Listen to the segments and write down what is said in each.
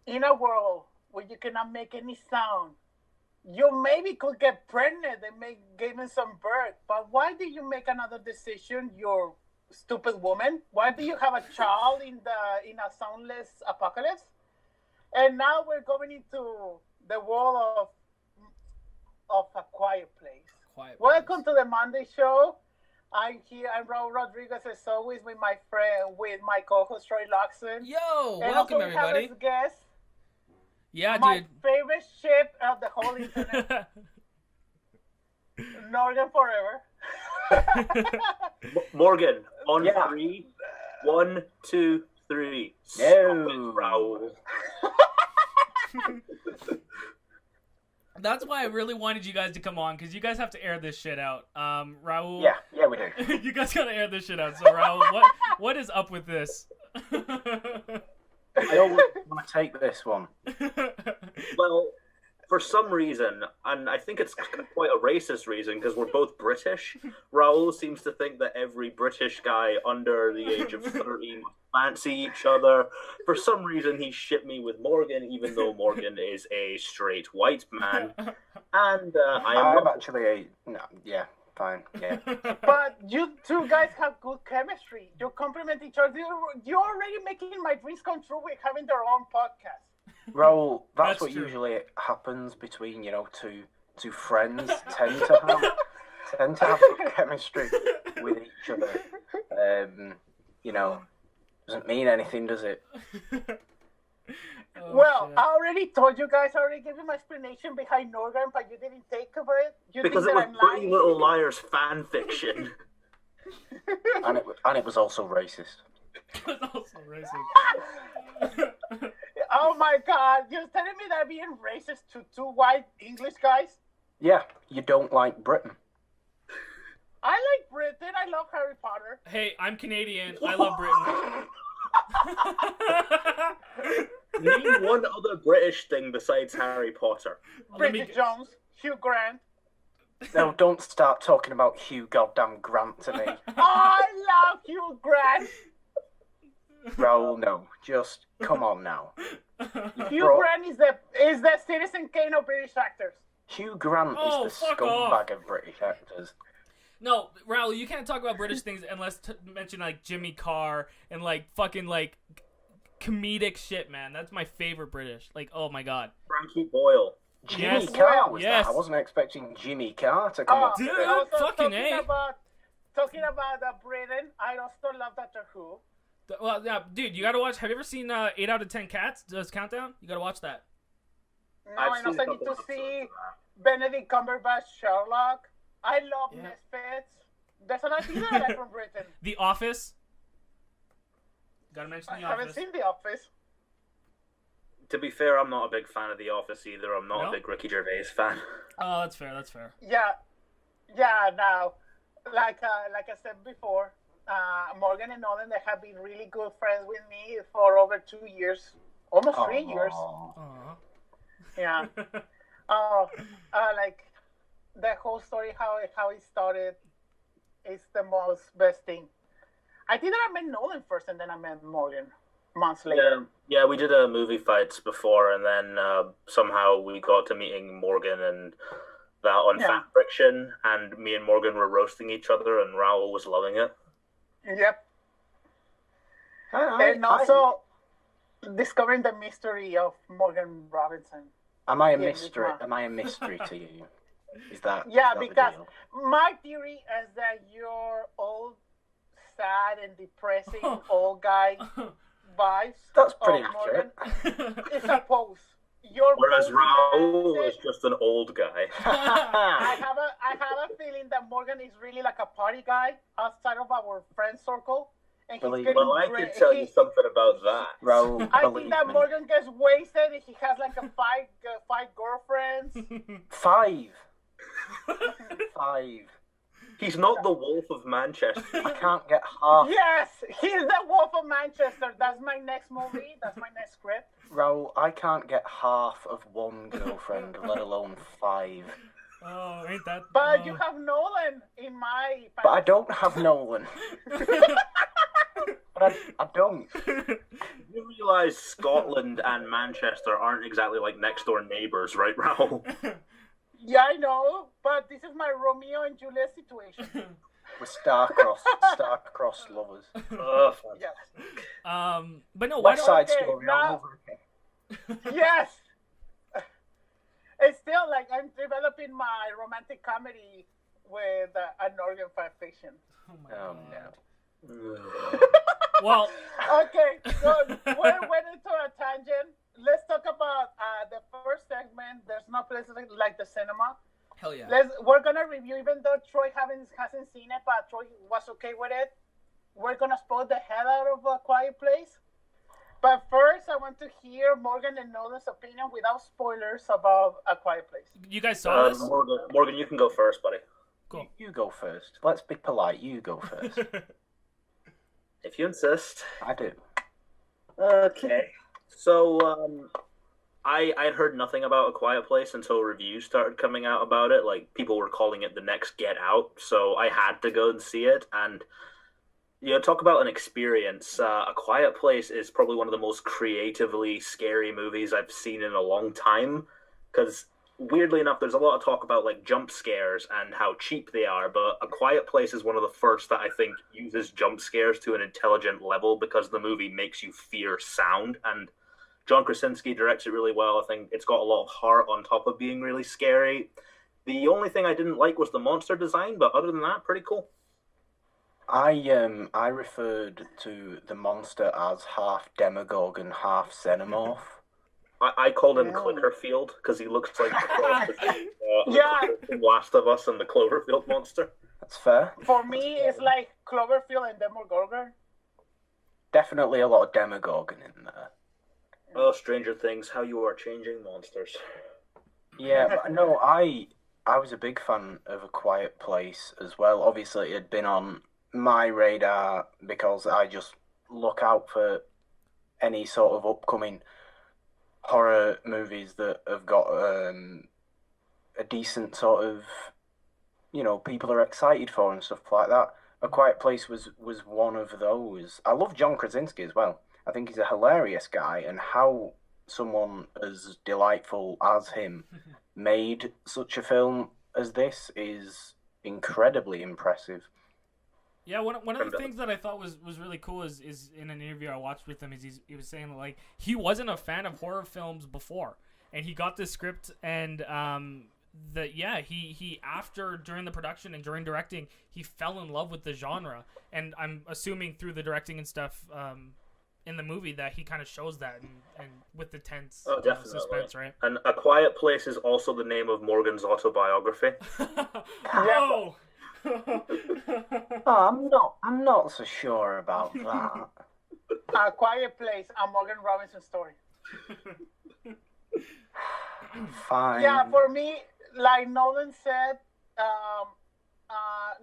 in a world where you cannot make any sound, you maybe could get pregnant and make giving some birth. But why did you make another decision, you stupid woman? Why do you have a child in a soundless apocalypse? And now we're going into the world of A Quiet Place. Welcome to the Monday Show. I'm here. I'm Raul Rodriguez, as always, with my friend, with my co-host Troy Raul. Yo, and welcome also everybody. Have as guest, yeah, my dude. favorite ship of the whole internet, Northern Forever. Morgan, on three. 1, 2, 3. No. Stop it, Raul. That's why I really wanted you guys to come on, because you guys have to air this shit out. Raul. Yeah, we do. You guys gotta air this shit out. So Raul, what is up with this? I always want to take this one. Well, for some reason, and I think it's quite a racist reason, because we're both British, Raul seems to think that every British guy under the age of 30 must fancy each other. For some reason, he shipped me with Morgan, even though Morgan is a straight white man. And I'm actually fine, yeah. But you two guys have good chemistry. You complement each other. You're already making my dreams come true with having their own podcast. Raul, that's what true. usually happens between, two friends tend to have good chemistry with each other. Doesn't mean anything, does it? Well, shit. I already told you guys, I already gave you my explanation behind Northern, but you didn't take of it. Because it was Pretty Little Liars fan fiction. and it was also racist. It was also racist. Oh my God, you're telling me that I'm being racist to two white English guys? Yeah, you don't like Britain. I like Britain. I love Harry Potter. Hey, I'm Canadian. I love Britain. Name one other British thing besides Harry Potter. Bridget Jones, Hugh Grant. No, don't start talking about Hugh goddamn Grant to me. I love Hugh Grant. Raul, no. Just come on now. Hugh Grant is the Citizen Kane of British actors. Hugh Grant is the scumbag of British actors. No, Raul, you can't talk about British things unless mention like Jimmy Carr and like fucking like comedic shit, man. That's my favorite British. Like, oh my God. Frankie Boyle. Jimmy Carr was that. I wasn't expecting Jimmy Carr to come up. Dude, fucking A. Talking about Britain, I also love Doctor Who. Well, yeah, dude, you gotta watch. Have you ever seen 8 out of 10 Cats? Does Countdown? You gotta watch that. No, I also need to see Benedict Cumberbatch Sherlock. I love Misfits. There's another thing that I like from Britain. The Office. Gotta mention The Office. I haven't seen The Office. To be fair, I'm not a big fan of The Office either. I'm not a big Ricky Gervais fan. Oh, that's fair. That's fair. Yeah. Now, like I said before, Morgan and Nolan, they have been really good friends with me for over 2 years, almost 3 years. Aww. Yeah. Like the whole story, how it started, is the most best thing. I think that I met Nolan first, and then I met Morgan months later. Yeah, we did a movie fights before, and then somehow we got to meeting Morgan and that on Fan Friction, and me and Morgan were roasting each other, and Raul was loving it. Yep. And also discovering the mystery of Morgan Robinson. Am I a mystery? Am I a mystery to you? Is that because my theory is that you're old, sad, and depressing old guy vibes. That's pretty accurate. It's a pose. Whereas Raul is just an old guy. I have a feeling that Morgan is really like a party guy outside of our friend circle. And I could tell you something about that. Raul, I think that Morgan gets wasted and he has like five girlfriends. 5. He's not the Wolf of Manchester. I can't get half. Yes, he's the Wolf of Manchester. That's my next movie. That's my next script. Raul, I can't get half of one girlfriend, let alone 5. Oh, ain't that... But you have Nolan in my... But I don't have Nolan. But I don't. You realise Scotland and Manchester aren't exactly like next door neighbours, right, Raul? Yeah, I know, but this is my Romeo and Juliet situation. We're star-crossed lovers. Yes. But no, why West don't? Side Okay, Story now- all over again. Yes. It's still like I'm developing my romantic comedy with an organ fiction. Oh my Oh god. no. Well, Okay, so we went into a tangent. Let's talk about the first segment. There's no place like the cinema. hell yeah. We're gonna review, even though Troy hasn't seen it, but Troy was okay with it. We're gonna spoil the hell out of A Quiet Place. But first, I want to hear Morgan and Nolan's opinion without spoilers about A Quiet Place. You guys saw this? Morgan, you can go first, buddy. Cool. You go first. Let's be polite. You go first. If you insist. I do. Okay. So, I'd heard nothing about A Quiet Place until reviews started coming out about it. Like, people were calling it the next Get Out, so I had to go and see it. And, talk about an experience. A Quiet Place is probably one of the most creatively scary movies I've seen in a long time. Because, weirdly enough, there's a lot of talk about, like, jump scares and how cheap they are, but A Quiet Place is one of the first that I think uses jump scares to an intelligent level because the movie makes you fear sound, and John Krasinski directs it really well. I think it's got a lot of heart on top of being really scary. The only thing I didn't like was the monster design, but other than that, pretty cool. I referred to the monster as half demagogue and half xenomorph. I called him Clickerfield because he looks like the cross between Yeah. the Last of Us and the Cloverfield monster. That's fair. For me, it's like Cloverfield and Demogorgon. Definitely a lot of demagogue in there. Oh, Stranger Things, how you are changing monsters. Yeah, but no, I was a big fan of A Quiet Place as well. Obviously, it had been on my radar because I just look out for any sort of upcoming horror movies that have got a decent sort of, people are excited for and stuff like that. A Quiet Place was one of those. I love John Krasinski as well. I think he's a hilarious guy, and how someone as delightful as him made such a film as this is incredibly impressive. Yeah, one of the things that I thought was really cool is in an interview I watched with him is he was saying that, like, he wasn't a fan of horror films before, and he got the script and he after during the production and during directing he fell in love with the genre, and I'm assuming through the directing and stuff in the movie that he kind of shows that and with the tense suspense, right? And A Quiet Place is also the name of Morgan's autobiography. Whoa. Oh, I'm not so sure about that. A Quiet Place, a Morgan Robinson story. Fine. Yeah, for me, like Nolan said,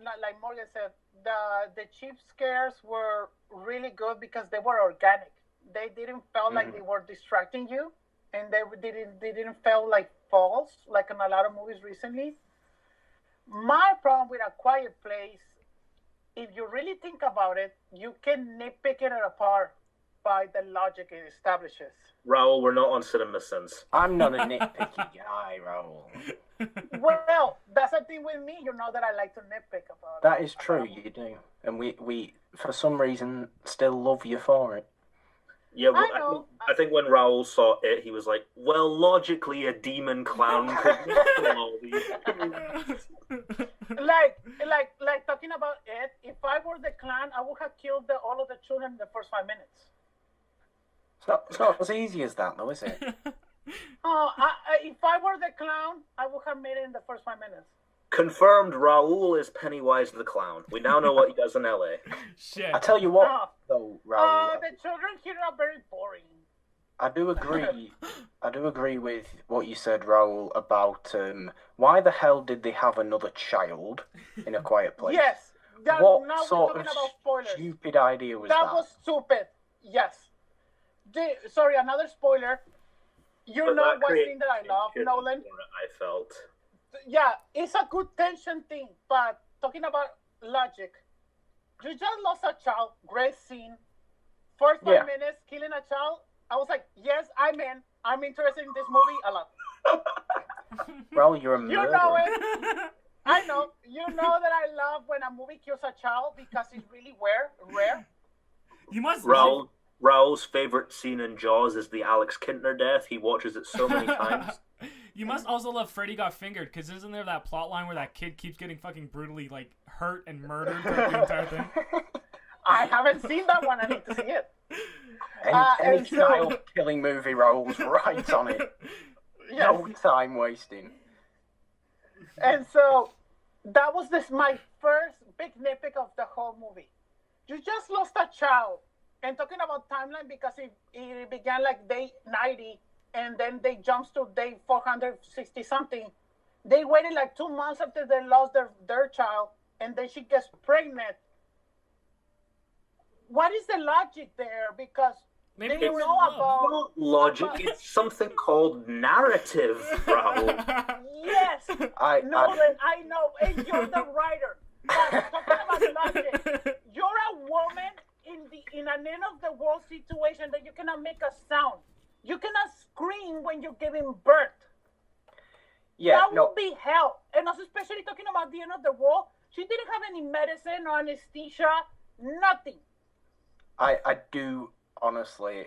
like Morgan said, the cheap scares were really good because they were organic. They didn't feel like they were distracting you, and they didn't feel like false, like in a lot of movies recently. My problem with A Quiet Place, if you really think about it, you can nitpick it apart by the logic it establishes. Raul, we're not on CinemaSins. I'm not a nitpicky guy, Raul. Well, that's the thing with me, that I like to nitpick about. That is true, you do. And we for some reason, still love you for it. Yeah, well, I think when Raul saw it, he was like, well, logically, a demon clown could kill all these. Like talking about it, if I were the clown, I would have killed all of the children in the first 5 minutes. It's not as easy as that, though, is it? If I were the clown, I would have made it in the first 5 minutes. Confirmed, Raul is Pennywise the Clown. We now know what he does in LA. Shit. I tell you what, though, Raul. The children here are very boring. I do agree. I do agree with what you said, Raul, about why the hell did they have another child in A Quiet Place? Yes. What now sort we're of talking about spoilers. stupid idea was that? That was stupid. Yes. Sorry, another spoiler. You know one thing that I love, Nolan? I felt. Yeah, it's a good tension thing, but talking about logic, you just lost a child, great scene, first 5 minutes, killing a child, I was like, yes, I'm in. I'm interested in this movie a lot. Bro, you're a murderer. You know it. I know. You know that I love when a movie kills a child because it's really rare. You must. Raul's favorite scene in Jaws is the Alex Kintner death. He watches it so many times. You must also love Freddy Got Fingered, because isn't there that plot line where that kid keeps getting fucking brutally like hurt and murdered throughout the entire thing? I haven't seen that one. I need to see it. Any child-killing movie rolls right on it. Yes. No time wasting. And so that was my first big nitpick of the whole movie. You just lost a child. And talking about timeline, because it began like day 90, and then they jumped to day 460 something. They waited like 2 months after they lost their child, and then she gets pregnant. What is the logic there? Because maybe they know about... Not logic, it's something called narrative, Raul. Yes! Nolan, I know, and you're the writer. But talking about logic, you're a woman in an end-of-the-world situation that you cannot make a sound. You cannot scream when you're giving birth. Yeah, that would be hell. And also, especially talking about the end of the world, she didn't have any medicine or anesthesia, nothing. I do honestly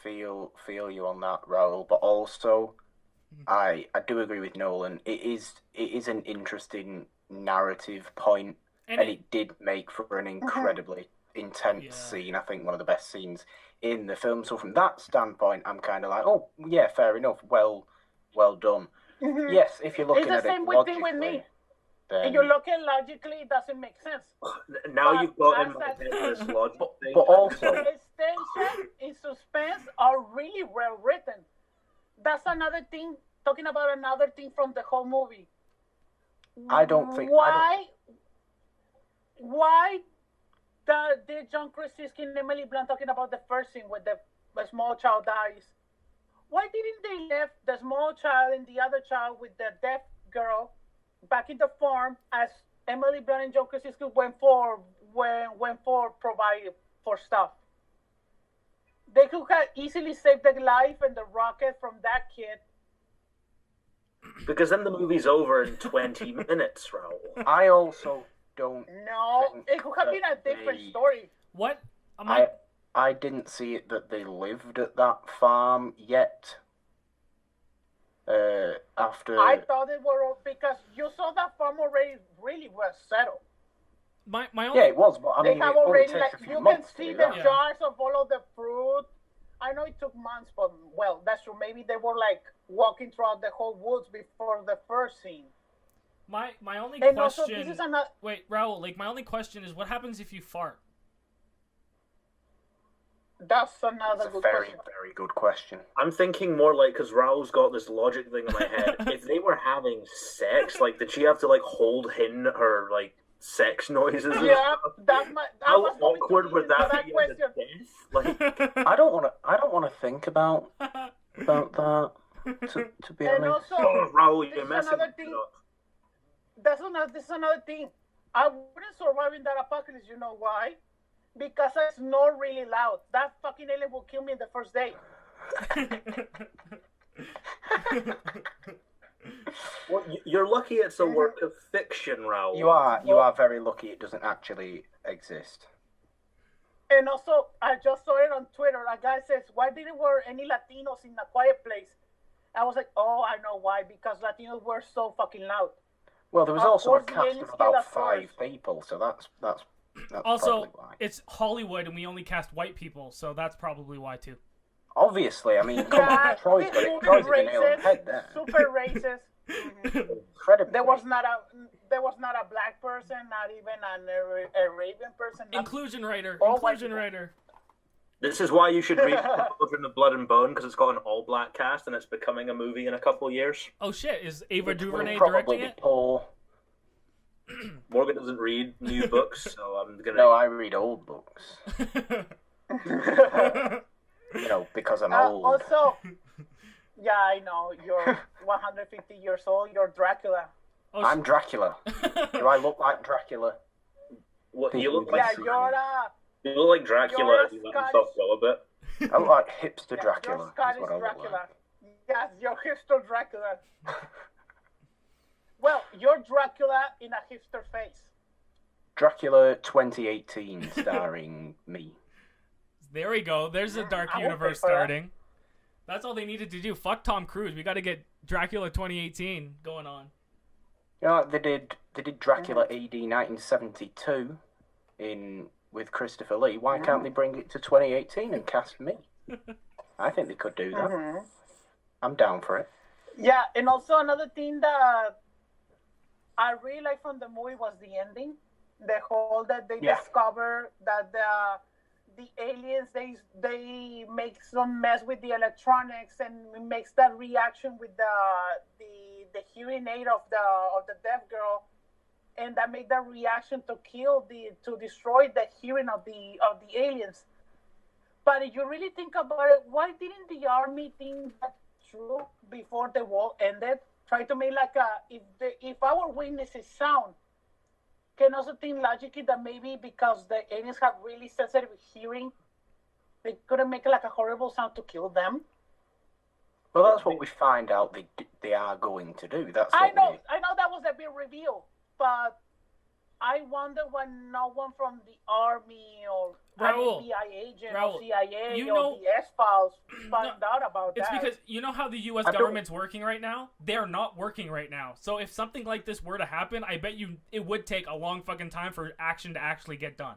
feel you on that, Raul, but also I do agree with Nolan. It is an interesting narrative point, and it did make for an incredibly intense scene. I think one of the best scenes in the film. So from that standpoint, I'm kind of like, oh yeah, fair enough. Well done. Mm-hmm. Yes, if you're looking at it logically, thing with me. Then... If you look at it logically, it doesn't make sense. Now you've got in my head this logic thing. But also, tension and suspense are really well written. That's another thing. Talking about another thing from the whole movie. I don't think why did John Krasinski and Emily Blunt talking about the first scene where the small child dies? Why didn't they leave the small child and the other child with the deaf girl back in the farm as Emily Blunt and John Krasinski went for providing for stuff? They could have easily saved the life and the rocket from that kid. Because then the movie's over in 20 minutes, Raul. I also don't. No, it could have been a different story. What? I didn't see it that they lived at that farm yet. After I thought it were because you saw that farm already really was settled. My only... Yeah, it was, but I mean, they have already like you can see the jars of all of the fruit. I know it took months, but well, that's true. Maybe they were like walking throughout the whole woods before the first scene. My only and question. Also, this is Wait, Raul. Like my only question is, what happens if you fart? That's another good question. Very good question. I'm thinking more like, because Raul's got this logic thing in my head. If they were having sex, like, did she have to like hold in her like sex noises? Yeah, how awkward would that be? Like, I don't want to think about that. To be and honest. Also, Raul, you're messing up. This is another thing. I wouldn't survive in that apocalypse. You know why? Because I snore really loud. That fucking alien will kill me in the first day. Well, you're lucky it's a work of fiction, Raul. You are very lucky it doesn't actually exist. And also, I just saw it on Twitter. A guy says, why didn't there any Latinos in A Quiet Place? I was like, oh, I know why. Because Latinos were so fucking loud. Well, there was also a cast of about 5 people, so that's also, it's Hollywood, and we only cast white people, so that's probably why too. Obviously, I mean, Troy's got the nail on the head there. Super racist. Incredibly. There was not a black person, not even a Arabian person. Inclusion writer. This is why you should read Children of Blood and Bone, because it's got an all-black cast, and it's becoming a movie in a couple of years. Oh shit, is Ava DuVernay directing it? Morgan doesn't read new books, so I'm gonna... No, I read old books. Because I'm old. Also, yeah, I know, you're 150 years old, you're Dracula. Oh, I'm Dracula. Do I look like Dracula? What, you look like... Yeah, You look like Dracula You're as you let himself go a bit. I look like hipster Yeah, Dracula. you're Is Scottish what I look Dracula. like. Yes, you're hipster Dracula. Well, you're Dracula in a hipster face. Dracula 2018, starring me. There we go. There's a dark I will universe pay for that. starting. That's all they needed to do. Fuck Tom Cruise. We got to get Dracula 2018 going on. You know, they did Dracula AD 1972 with Christopher Lee. Why can't they bring it to 2018 and cast me? I think they could do that. I'm down for it. Yeah, and also another thing that I really like from the movie was the ending. The whole that they discover that the aliens they make some mess with the electronics and it makes that reaction with the hearing aid of the deaf girl, and that made that reaction to destroy the hearing of the aliens. But if you really think about it, why didn't the army think that through before the war ended? Try to make like if our witness is sound, can also think logically that maybe because the aliens have really sensitive hearing, they couldn't make like a horrible sound to kill them. Well, that's what we find out they are going to do. I know that was a big reveal, but I wonder why no one from the army or Raul, FBI agent Raul, or CIA you or know- the S-Files found out about It's that. because you know how the U.S. government's working right now? They're not working right now. So if something like this were to happen, I bet you it would take a long fucking time for action to actually get done.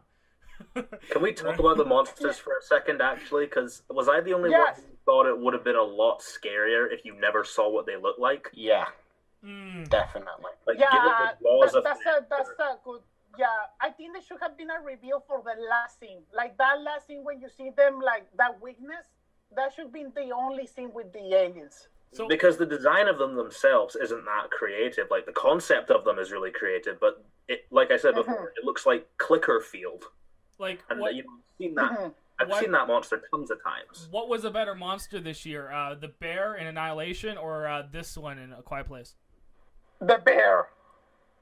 Can we talk about the monsters for a second, actually? Because was I the only one who thought it would have been a lot scarier if you never saw what they looked like? Yeah, definitely. Like, Yeah, given the laws of that's a good. Yeah, I think there should have been a reveal for the last scene. Like that last scene when you see them, like that weakness, that should be the only scene with the aliens. So, because the design of them themselves isn't that creative. Like, the concept of them is really creative, but it, like I said before, it looks like Clickerfield. like, And what, you know, I've seen that. I've seen that monster tons of times. what was a better monster this year? The bear in Annihilation or this one in A Quiet Place? The bear.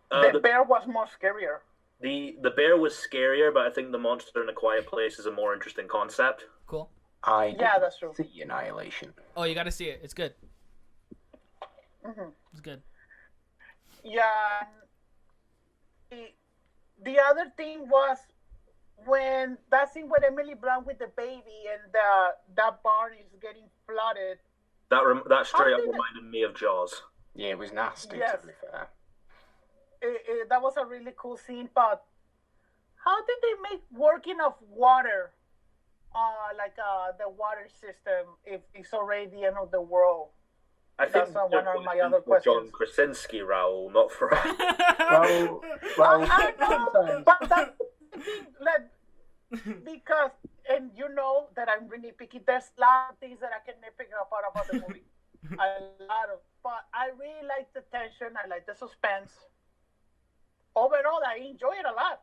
The The bear was more scarier. The bear was scarier, but I think the monster in A Quiet Place is a more interesting concept. Cool. Yeah, that's true. See Annihilation. Oh, you got to see it. It's good. It's good. Yeah. The other thing was when that scene with Emily Blunt with the baby and that barn is getting flooded. That straight up did it- reminded me of Jaws. Yeah, it was nasty, Yes. to be fair. That was a really cool scene, but how did they make working of water, the water system, if it's already the end of the world? I think That's one of my other for John questions. Krasinski, Raul, not for us. Well, I know, sometimes. but that's the thing, because, and you know that I'm really picky. There's a lot of things that I can nitpick about the movie. But I really like the tension. I like the suspense. Overall, I enjoy it a lot.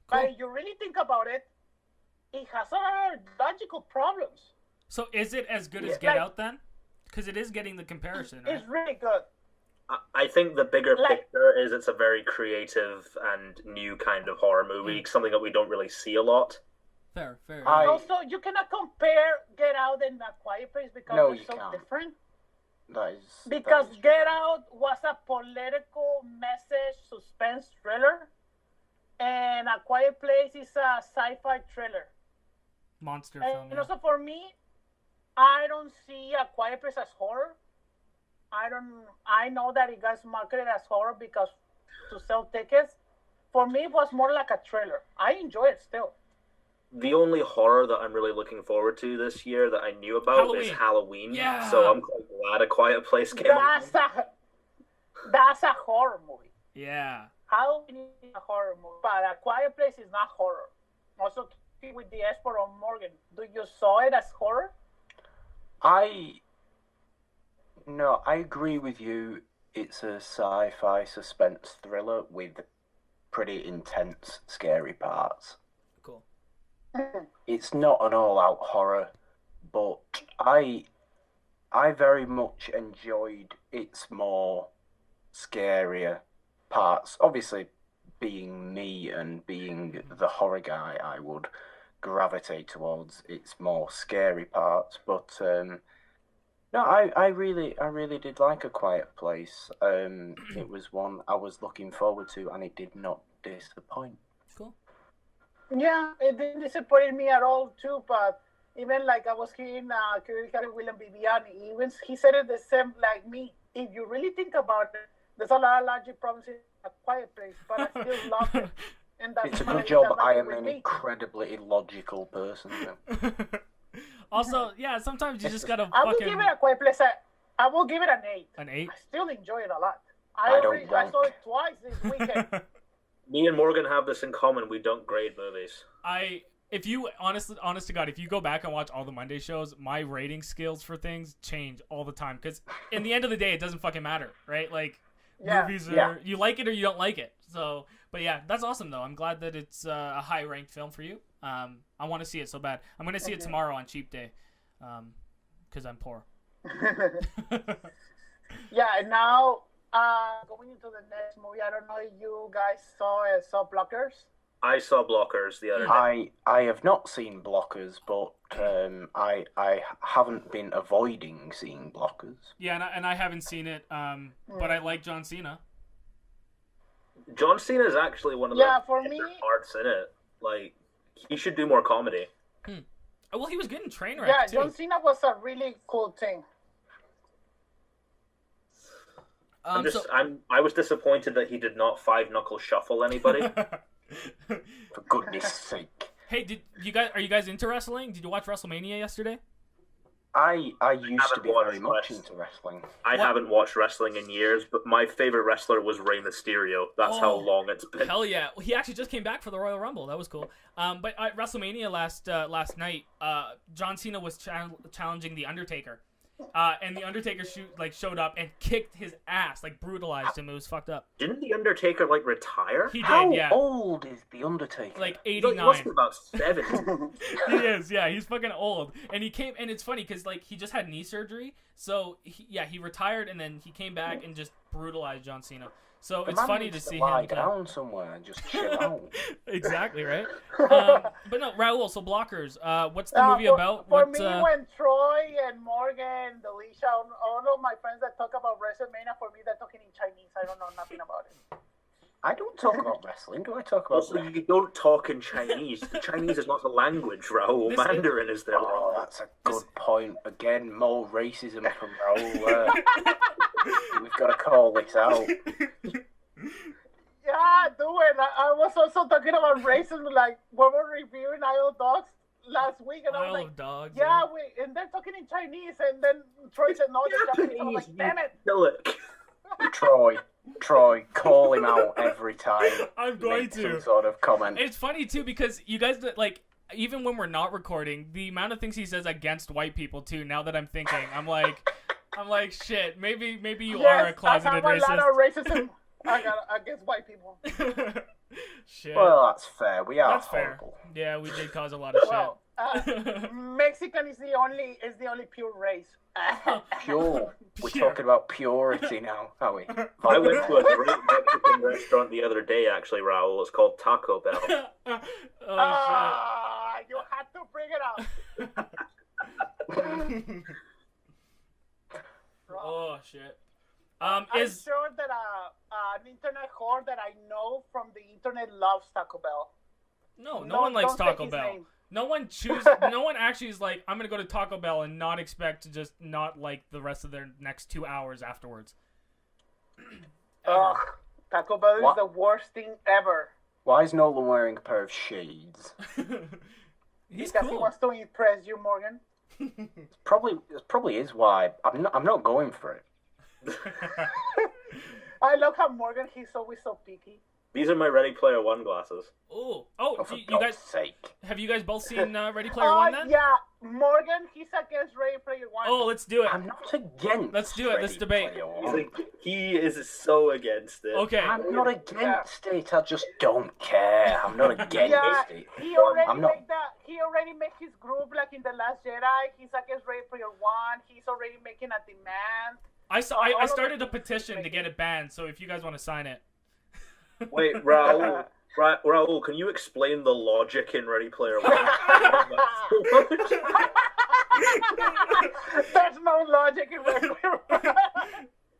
Cool. But if you really think about it, it has a lot of logical problems. So is it as good as Yeah. Get Out then? Because it is getting the comparison, right? It's really good. I think the bigger Like- picture is it's a very creative and new kind of horror movie, something that we don't really see a lot. Fair. Also, you cannot compare Get Out and A Quiet Place because No, they're you so can't. different. That is Get Out was a political message suspense thriller, and A Quiet Place is a sci-fi thriller. Monster film. And Yeah. also for me, I don't see A Quiet Place as horror. I know that it got marketed as horror because to sell tickets. For me, it was more like a thriller. I enjoy it still. The only horror that I'm really looking forward to this year that I knew about is Halloween. Yeah. So I'm quite glad A Quiet Place came out. That's a horror movie. Yeah. Halloween is a horror movie, but A Quiet Place is not horror. Also, with the expert on Morgan, do you saw it as horror? No, I agree with you. It's a sci-fi suspense thriller with pretty intense, scary parts. Cool. It's not an all-out horror, but I very much enjoyed its more scarier parts. Obviously, being me and being the horror guy, I would gravitate towards its more scary parts. But no, I really did like A Quiet Place. It was one I was looking forward to, and it did not disappoint. Cool. Yeah, it didn't disappoint me at all too. But even like I was hearing William Bibiani, he said it the same like me. If you really think about it, there's a lot of logic problems in A Quiet Place, but I still love it. And that's it's a good job I am an incredibly illogical person. Also, yeah, sometimes you just gotta I will give it A Quiet Place. I will give it an 8. An 8? I still enjoy it a lot. I saw it twice this weekend. Me and Morgan have this in common. We don't grade movies. If you honest to God, if you go back and watch all the Monday shows, my rating skills for things change all the time. Because in the end of the day, it doesn't fucking matter, right? Like movies are you like it or you don't like it. So, but yeah, that's awesome though. I'm glad that it's a high ranked film for you. I want to see it so bad. I'm gonna see it tomorrow on cheap day, because I'm poor. Yeah, and now going into the next movie, I don't know if you guys saw Blockers. I saw Blockers the other day. I have not seen Blockers, but I haven't been avoiding seeing Blockers. Yeah, and I haven't seen it, but I like John Cena. John Cena is actually one of the for me parts in it. Like, he should do more comedy. Well, he was good in Trainwreck, too. John Cena was a really cool thing. I was disappointed that he did not five knuckle shuffle anybody. For goodness sake. Hey, are you guys into wrestling? Did you watch WrestleMania yesterday? I used to be very much into wrestling. I haven't watched wrestling in years, but my favorite wrestler was Rey Mysterio. That's how long it's been. Hell yeah! He actually just came back for the Royal Rumble. That was cool. But at WrestleMania last night, John Cena was challenging The Undertaker. And The Undertaker showed up and kicked his ass, brutalized him. It was fucked up. Didn't The Undertaker retire? He did. How old is The Undertaker? 89. He must be about 70. He is. Yeah, he's fucking old. And he came, and it's funny because he just had knee surgery. So he retired, and then he came back and just brutalized John Cena. So it's funny to see him lie down somewhere and just chill out. Exactly, right? But no, Raul, so Blockers, what's the movie about? For me, when Troy and Morgan, Delisha, all of my friends that talk about WrestleMania, for me, they're talking in Chinese. I don't know nothing about it. I don't talk about wrestling. Do I talk about wrestling? You don't talk in Chinese. The Chinese is not a language, Raul. Mandarin is their language. Oh, that's a good point. Again, more racism from Raul. We've got to call this out. Yeah, do it. I was also talking about racism, when we're reviewing Isle of Dogs last week, and I was like, Dogs, yeah, and they're talking in Chinese, and then Troy said, no, they're Japanese. I'm like, damn it. Kill it. Troy, call him out every time. I'm going to. Some sort of comment. It's funny, too, because you guys, even when we're not recording, the amount of things he says against white people, too, now that I'm thinking, I'm like, shit, maybe you are a closeted racist. I have a lot of racism against white people. Shit. Well, that's fair. We are That's horrible. Fair. Yeah, we did cause a lot of shit. Mexican is the only pure race. Pure. We're talking about purity now, are we? I went to a great Mexican restaurant the other day, actually, Raul. It's called Taco Bell. Shit. You had to bring it up. Oh, shit. I'm sure that an internet whore that I know from the internet loves Taco Bell. No one likes Taco Bell. No one actually is like, I'm going to go to Taco Bell and not expect to just not like the rest of their next 2 hours afterwards. Taco Bell is the worst thing ever. Why is Nolan wearing a pair of shades? Because cool. He wants to impress you, Morgan. It probably is why. I'm not going for it. I love how Morgan, he's always so picky. These are my Ready Player One glasses. Oh, for you guys, sake. Have you guys both seen Ready Player One then? Yeah, Morgan, he's against Ready Player One. Oh, let's do it. I'm not against. Let's do it. Let's debate. He is so against it. Okay. I'm not against it. I just don't care. I'm not against it. He already made his group in The Last Jedi. He's against Ready Player One. He's already making a demand. I started a petition to get it banned, so if you guys want to sign it. Wait, Raul. Raul, can you explain the logic in Ready Player One? There's no logic in Ready Player One.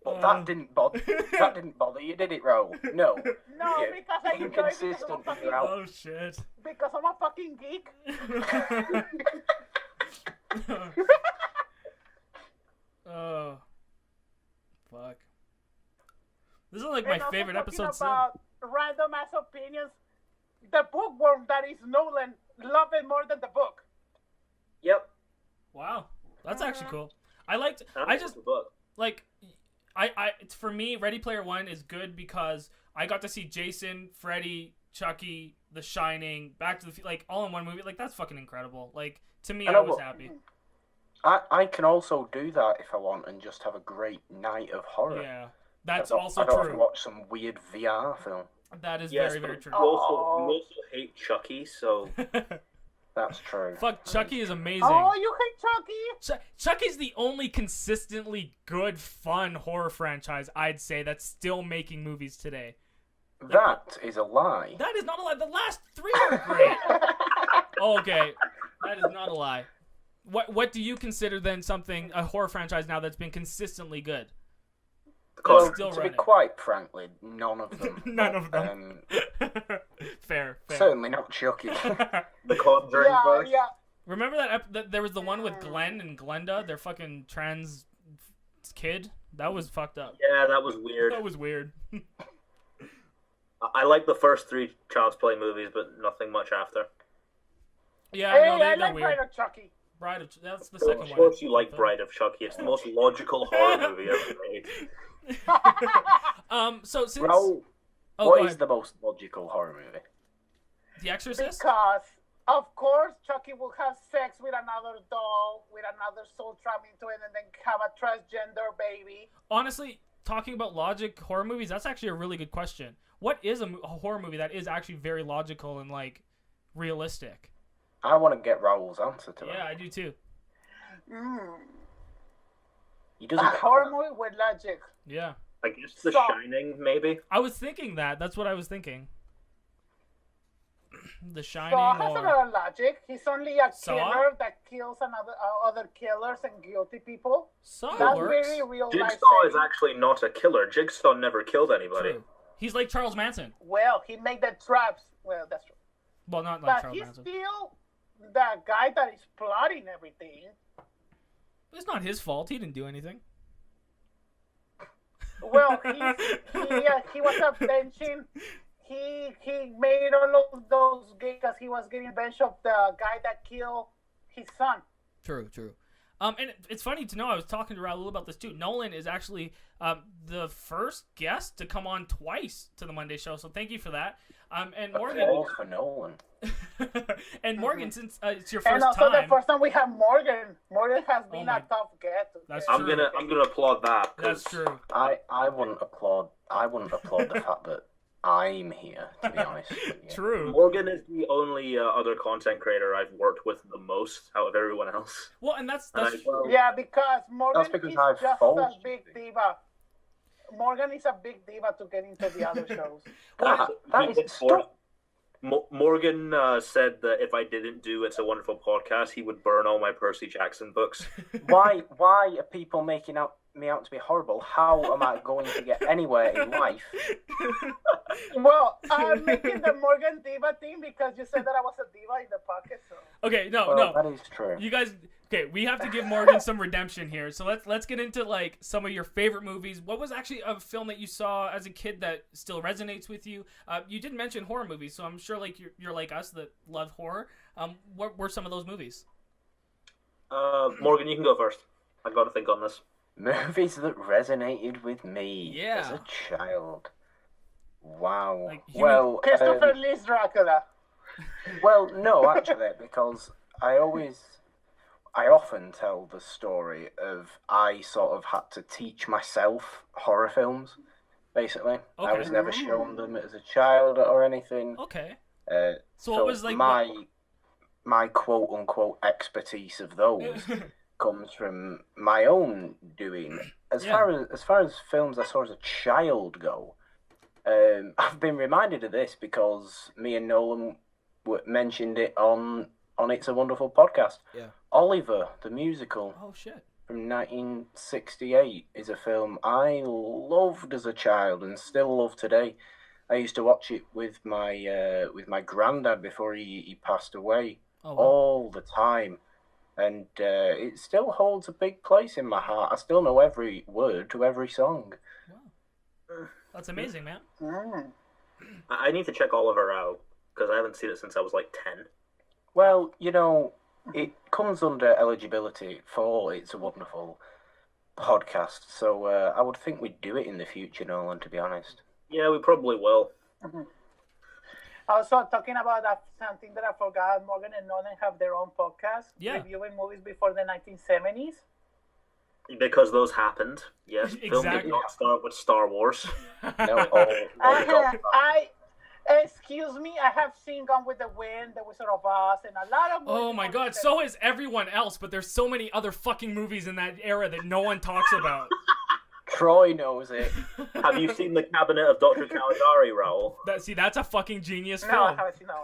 But that didn't bother you, did it, Raul? No. No, Yeah. because I enjoy it because I'm a Inconsistent fucking, throughout. Oh shit. because I'm a fucking geek. Oh, fuck. This is like And my also favorite talking episode. about random ass opinions. The bookworm that is Nolan love it more than the book. Yep. Wow, that's actually cool. I just the book. like, it's for me. Ready Player One is good because I got to see Jason, Freddy, Chucky, The Shining, Back to the like all in one movie. Like that's fucking incredible. Like to me, I was happy. I can also do that if I want and just have a great night of horror. Yeah, that's I also don't have to true. watch some weird VR film. That is Yes, very, very but true. You also hate Chucky, so That's true. Fuck, Chucky is amazing. Oh, you hate Chucky? Chucky's the only consistently good, fun horror franchise I'd say that's still making movies today. That is a lie. That is not a lie. The last three are great. Okay, that is not a lie. What do you consider then a horror franchise now that's been consistently good? Well, Still to running. be quite frankly, none of them. None of them. Fair. Certainly not Chucky. the Conjuring verse. Yeah. Remember that there was the one with Glenn and Glenda, their fucking trans kid? That was fucked up. Yeah, that was weird. That was weird. I like the first three Child's Play movies, but nothing much after. Yeah, Hey, no, I they're like weird. Bride of Chucky. That's the So second of one. course you like Bride of Chucky. It's the most logical horror movie ever made. So since Raul, go what is ahead. the most logical horror movie? The Exorcist? Because, of course, Chucky will have sex with another doll, with another soul trapped into it, and then have a transgender baby. Honestly, talking about logic horror movies, that's actually a really good question. What is a horror movie that is actually very logical and like realistic? I want to get Raul's answer to Yeah, that. I do too. He A doesn't. horror movie with logic. Yeah. I guess The So- Shining, maybe. I was thinking that. That's what I was thinking. The Shining Saw has a or lot of logic. He's only a Saw? killer that kills other killers and guilty people. Saw That's works. very real life. Jigsaw is setting. actually not a killer. Jigsaw never killed anybody. True. He's like Charles Manson. Well, he made the traps. Well, that's true. Well, not like But Charles he's Manson. still the guy that is plotting everything. It's not his fault. He didn't do anything. Well, he was a benching. He made all of those because he was getting revenge of the guy that killed his son. True. And it's funny to know, I was talking to Raul about this too. Nolan is actually the first guest to come on twice to the Monday show, so thank you for that. And Morgan, Applause for Nolan. and Morgan, since it's your And first also time, the first time we have Morgan. Morgan has been my- a tough guest. That's I'm true. gonna applaud that. 'cause That's true. I wouldn't applaud. I wouldn't applaud the fact that I'm here. To be honest. with you. True. Morgan is the only other content creator I've worked with the most out of everyone else. Well, and that's And Yeah, because Morgan That's because is I've just a followed big diva. Morgan is a big diva to get into the other shows. That He is did stop. Morgan said that if I didn't do It's a Wonderful Podcast, he would burn all my Percy Jackson books. Why are people making me out to be horrible? How am I going to get anywhere in life? Well, I'm making the Morgan diva thing because you said that I was a diva in the pocket. So Okay, no. Well, that is true. You guys, okay, we have to give Morgan some redemption here. So let's get into like some of your favorite movies. What was actually a film that you saw as a kid that still resonates with you? You did mention horror movies, so I'm sure like you're like us that love horror. What were some of those movies? Morgan, you can go first. I've got to think on this. Movies that resonated with me Yeah. as a child. Wow. Like human- well, Christopher Lee's Dracula. well, no, actually, because I often tell the story of I sort of had to teach myself horror films. Basically, I Okay. was never shown them as a child or anything. Okay. So what was, like, my quote unquote expertise of those comes from my own doing. As Yeah. far as films I saw as a child go, I've been reminded of this because me and Nolan mentioned it on It's a Wonderful Podcast. Yeah. Oliver, the musical. Oh shit. From 1968 is a film I loved as a child and still love today. I used to watch it with my granddad before he passed away all the time, and it still holds a big place in my heart. I still know every word to every song. Wow. That's amazing, man. I need to check Oliver out because I haven't seen it since I was like 10. Well, you know, it comes under eligibility for It's a Wonderful Podcast, so I would think we'd do it in the future, Nolan, to be honest. Yeah, we probably will. Also, talking about something that I forgot, Morgan and Nolan have their own podcast reviewing movies before the 1970s. Because those happened, yes. Exactly. Film did not start with Star Wars. Excuse me, I have seen Gone with the Wind, The Wizard of Oz, and a lot of movies. Oh my god, so is everyone else, but there's so many other fucking movies in that era that no one talks about. Troy knows it. Have you seen The Cabinet of Dr. Caligari, Raul? That's a fucking genius film. No, I haven't seen that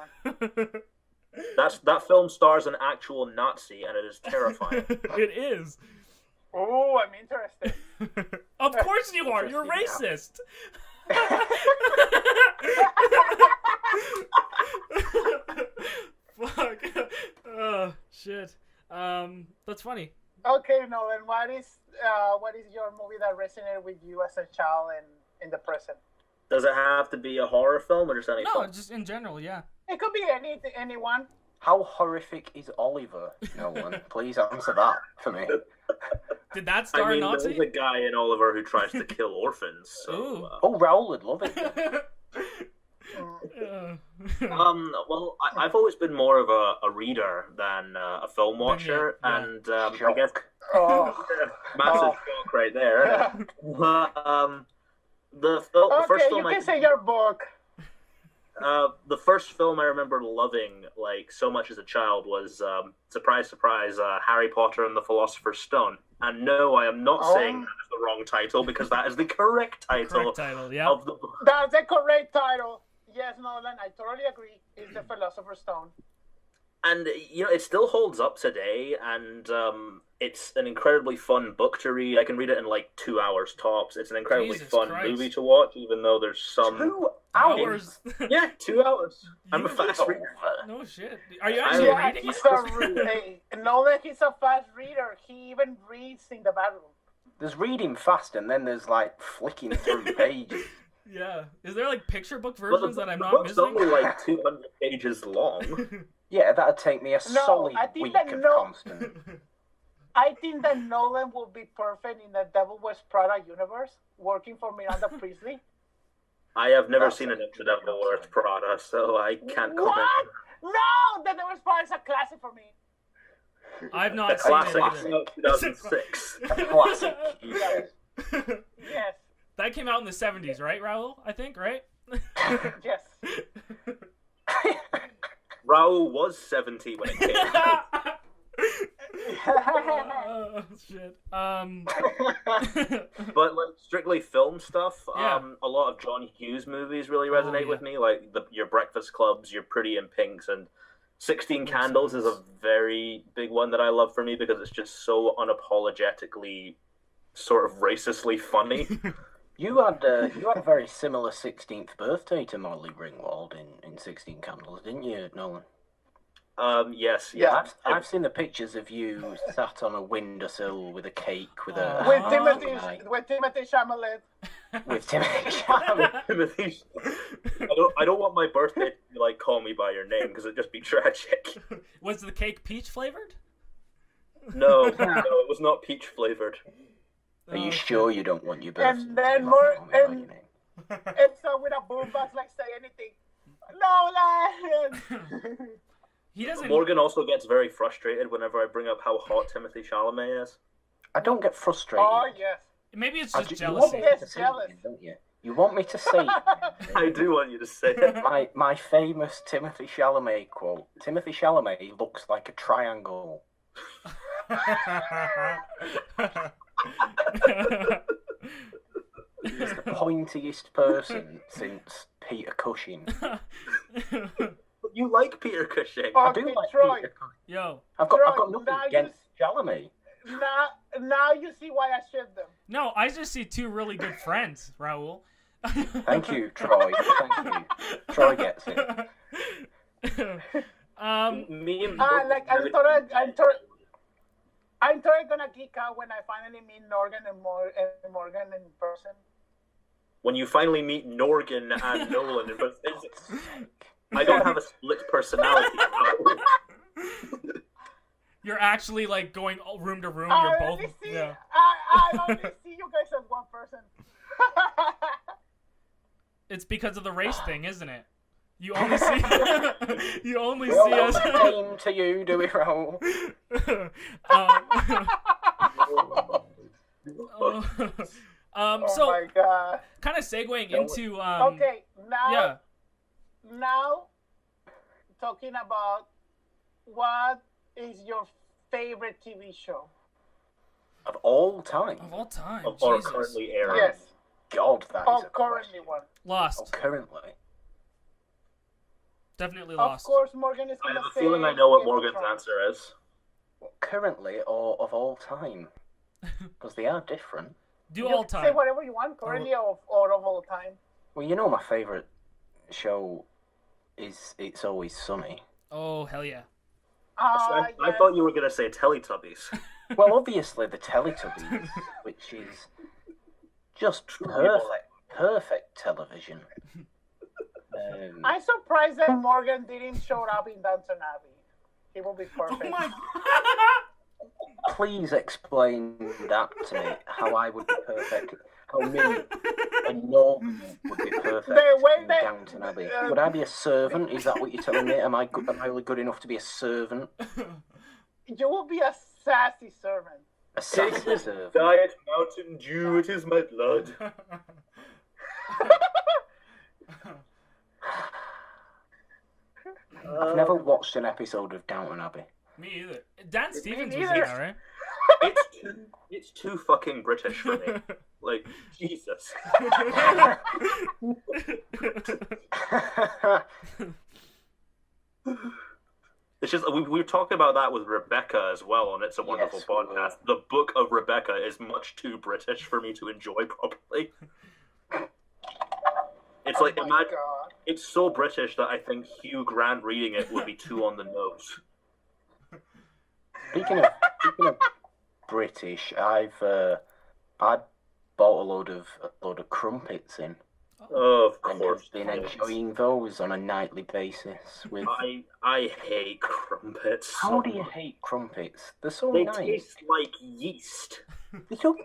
one. That film stars an actual Nazi, and it is terrifying. It is. Oh, I'm interested. Of course you are. You're racist. Fuck. Oh shit. That's funny. Okay, Nolan, what is your movie that resonated with you as a child and in the present? Does it have to be a horror film or just any film? No, just in general, yeah. It could be anyone. How horrific is Oliver, Nolan? Please answer that for me. Did that star a Nazi? There's a guy in Oliver who tries to kill orphans. So, oh, Raul would love it. Well, I've always been more of a reader than a film watcher, and I guess massive shock right there. The first film you can say your book. The first film I remember loving like so much as a child was surprise, surprise, Harry Potter and the Philosopher's Stone. And no, I am not saying that is the wrong title because that is the correct title. Yeah. Of the book. That's the correct title. Yes, Nolan, I totally agree. It's the Philosopher's Stone. And, you know, it still holds up today, and it's an incredibly fun book to read. I can read it in, like, 2 hours tops. It's an incredibly fun movie to watch, even though there's some... 2 hours? Yeah, 2 hours. I'm a fast reader. No shit. Are you actually reading? Nolan, he's a fast reader. He even reads in the bathroom. There's reading fast, and then there's, like, flicking through pages. Yeah. Is there, like, picture book versions that I'm not missing? The book's only, like, 200 pages long. Yeah, that'd take me a solid week of constant. I think that Nolan will be perfect in the Devil Wears Prada universe, working for Miranda Priestley. I have never seen an The Devil Wears Prada, so I can't comment. What? No! The Devil Wears Prada is a classic for me. I've not seen it. Classic 2006. A classic. Yes. That came out in the 70s, right, Raul? I think, right? Yes. Raul was 70 when it came out. Oh, shit. But like strictly film stuff, a lot of John Hughes movies really resonate with me, like your Breakfast Clubs, your Pretty in Pinks, and 16 Candles is a very big one that I love for me because it's just so unapologetically sort of racistly funny. You had a very similar 16th birthday to Molly Ringwald in 16 Candles, didn't you, Nolan? Yes. Yeah, I've seen the pictures of you sat on a windowsill with a cake with a with Timothy Chalamet. With Timothy Chalamet. I don't want my birthday to be like call me by your name because it'd just be tragic. Was the cake peach flavored? No, it was not peach flavored. Are you sure you don't want your birthday? And then and so with a boombox like say anything. Nolan. He doesn't. Morgan also gets very frustrated whenever I bring up how hot Timothy Chalamet is. I don't get frustrated. Oh yes. Maybe it's just jealousy. Jealous. Don't you? You want me to say it? I do want you to say it. My famous Timothy Chalamet quote. Timothy Chalamet looks like a triangle. pointiest person since Peter Cushing. You like Peter Cushing? I do like Troy. Peter Cushing. Yo. I've Troy, got nothing against Chalamet. Now you see why I ship them. No, I just see two really good friends, Raul. Thank you, Troy. Thank you. Troy gets it. Me and I'm totally gonna geek out when I finally meet Morgan and Morgan in person. When you finally meet Norgan and Nolan in both physics. I don't have a split personality. You're actually like going room to room. You're both. Yeah. I only see you guys as one person. It's because of the race thing, isn't it? You only see. You only see Well, us. same to you, do we, Raul? Oh my god. Kind of segueing into. Okay, now. Yeah. Now, talking about what is your favorite TV show of all time? Of all time. Or Jesus. currently airing. Yes. God, that is a currently one. Lost. Oh, currently. Definitely Of Lost. course, Morgan is I gonna have a say feeling I know what Game of Morgan's Thrones. answer is. Currently or of all time? Because they are different. Do You all can say time. whatever you want, currently or of all time. Well, you know my favourite show is It's Always Sunny. Oh hell yeah. I Yes. thought you were going to say Teletubbies. Well, obviously the Teletubbies, which is just perfect television. I'm surprised that Morgan didn't show up in Downton Abbey. He will be perfect. Oh my. Please explain that to me. How I would be perfect. How me and Norman would be perfect The way in that- Downton Abbey. Would I be a servant? Is that what you're telling me? Am I really good enough to be a servant? You will be a sassy servant. A sassy servant? Diet Mountain Dew, it is my blood. I've never watched an episode of Downton Abbey. Me either. Dan Stevens was neither. in that, right? It's too fucking British for me. Like, Jesus. It's just, we were talking about that with Rebecca as well on It's a Wonderful Yes, we were. Podcast. The book of Rebecca is much too British for me to enjoy properly. It's like, Oh my imagine, God. it's so British that I think Hugh Grant reading it would be too on the nose. Speaking of British, I bought a load of crumpets in. Oh, of And course. I've been enjoying those on a nightly basis. With I hate crumpets. how do you hate crumpets? They're so They nice. taste like yeast. They don't.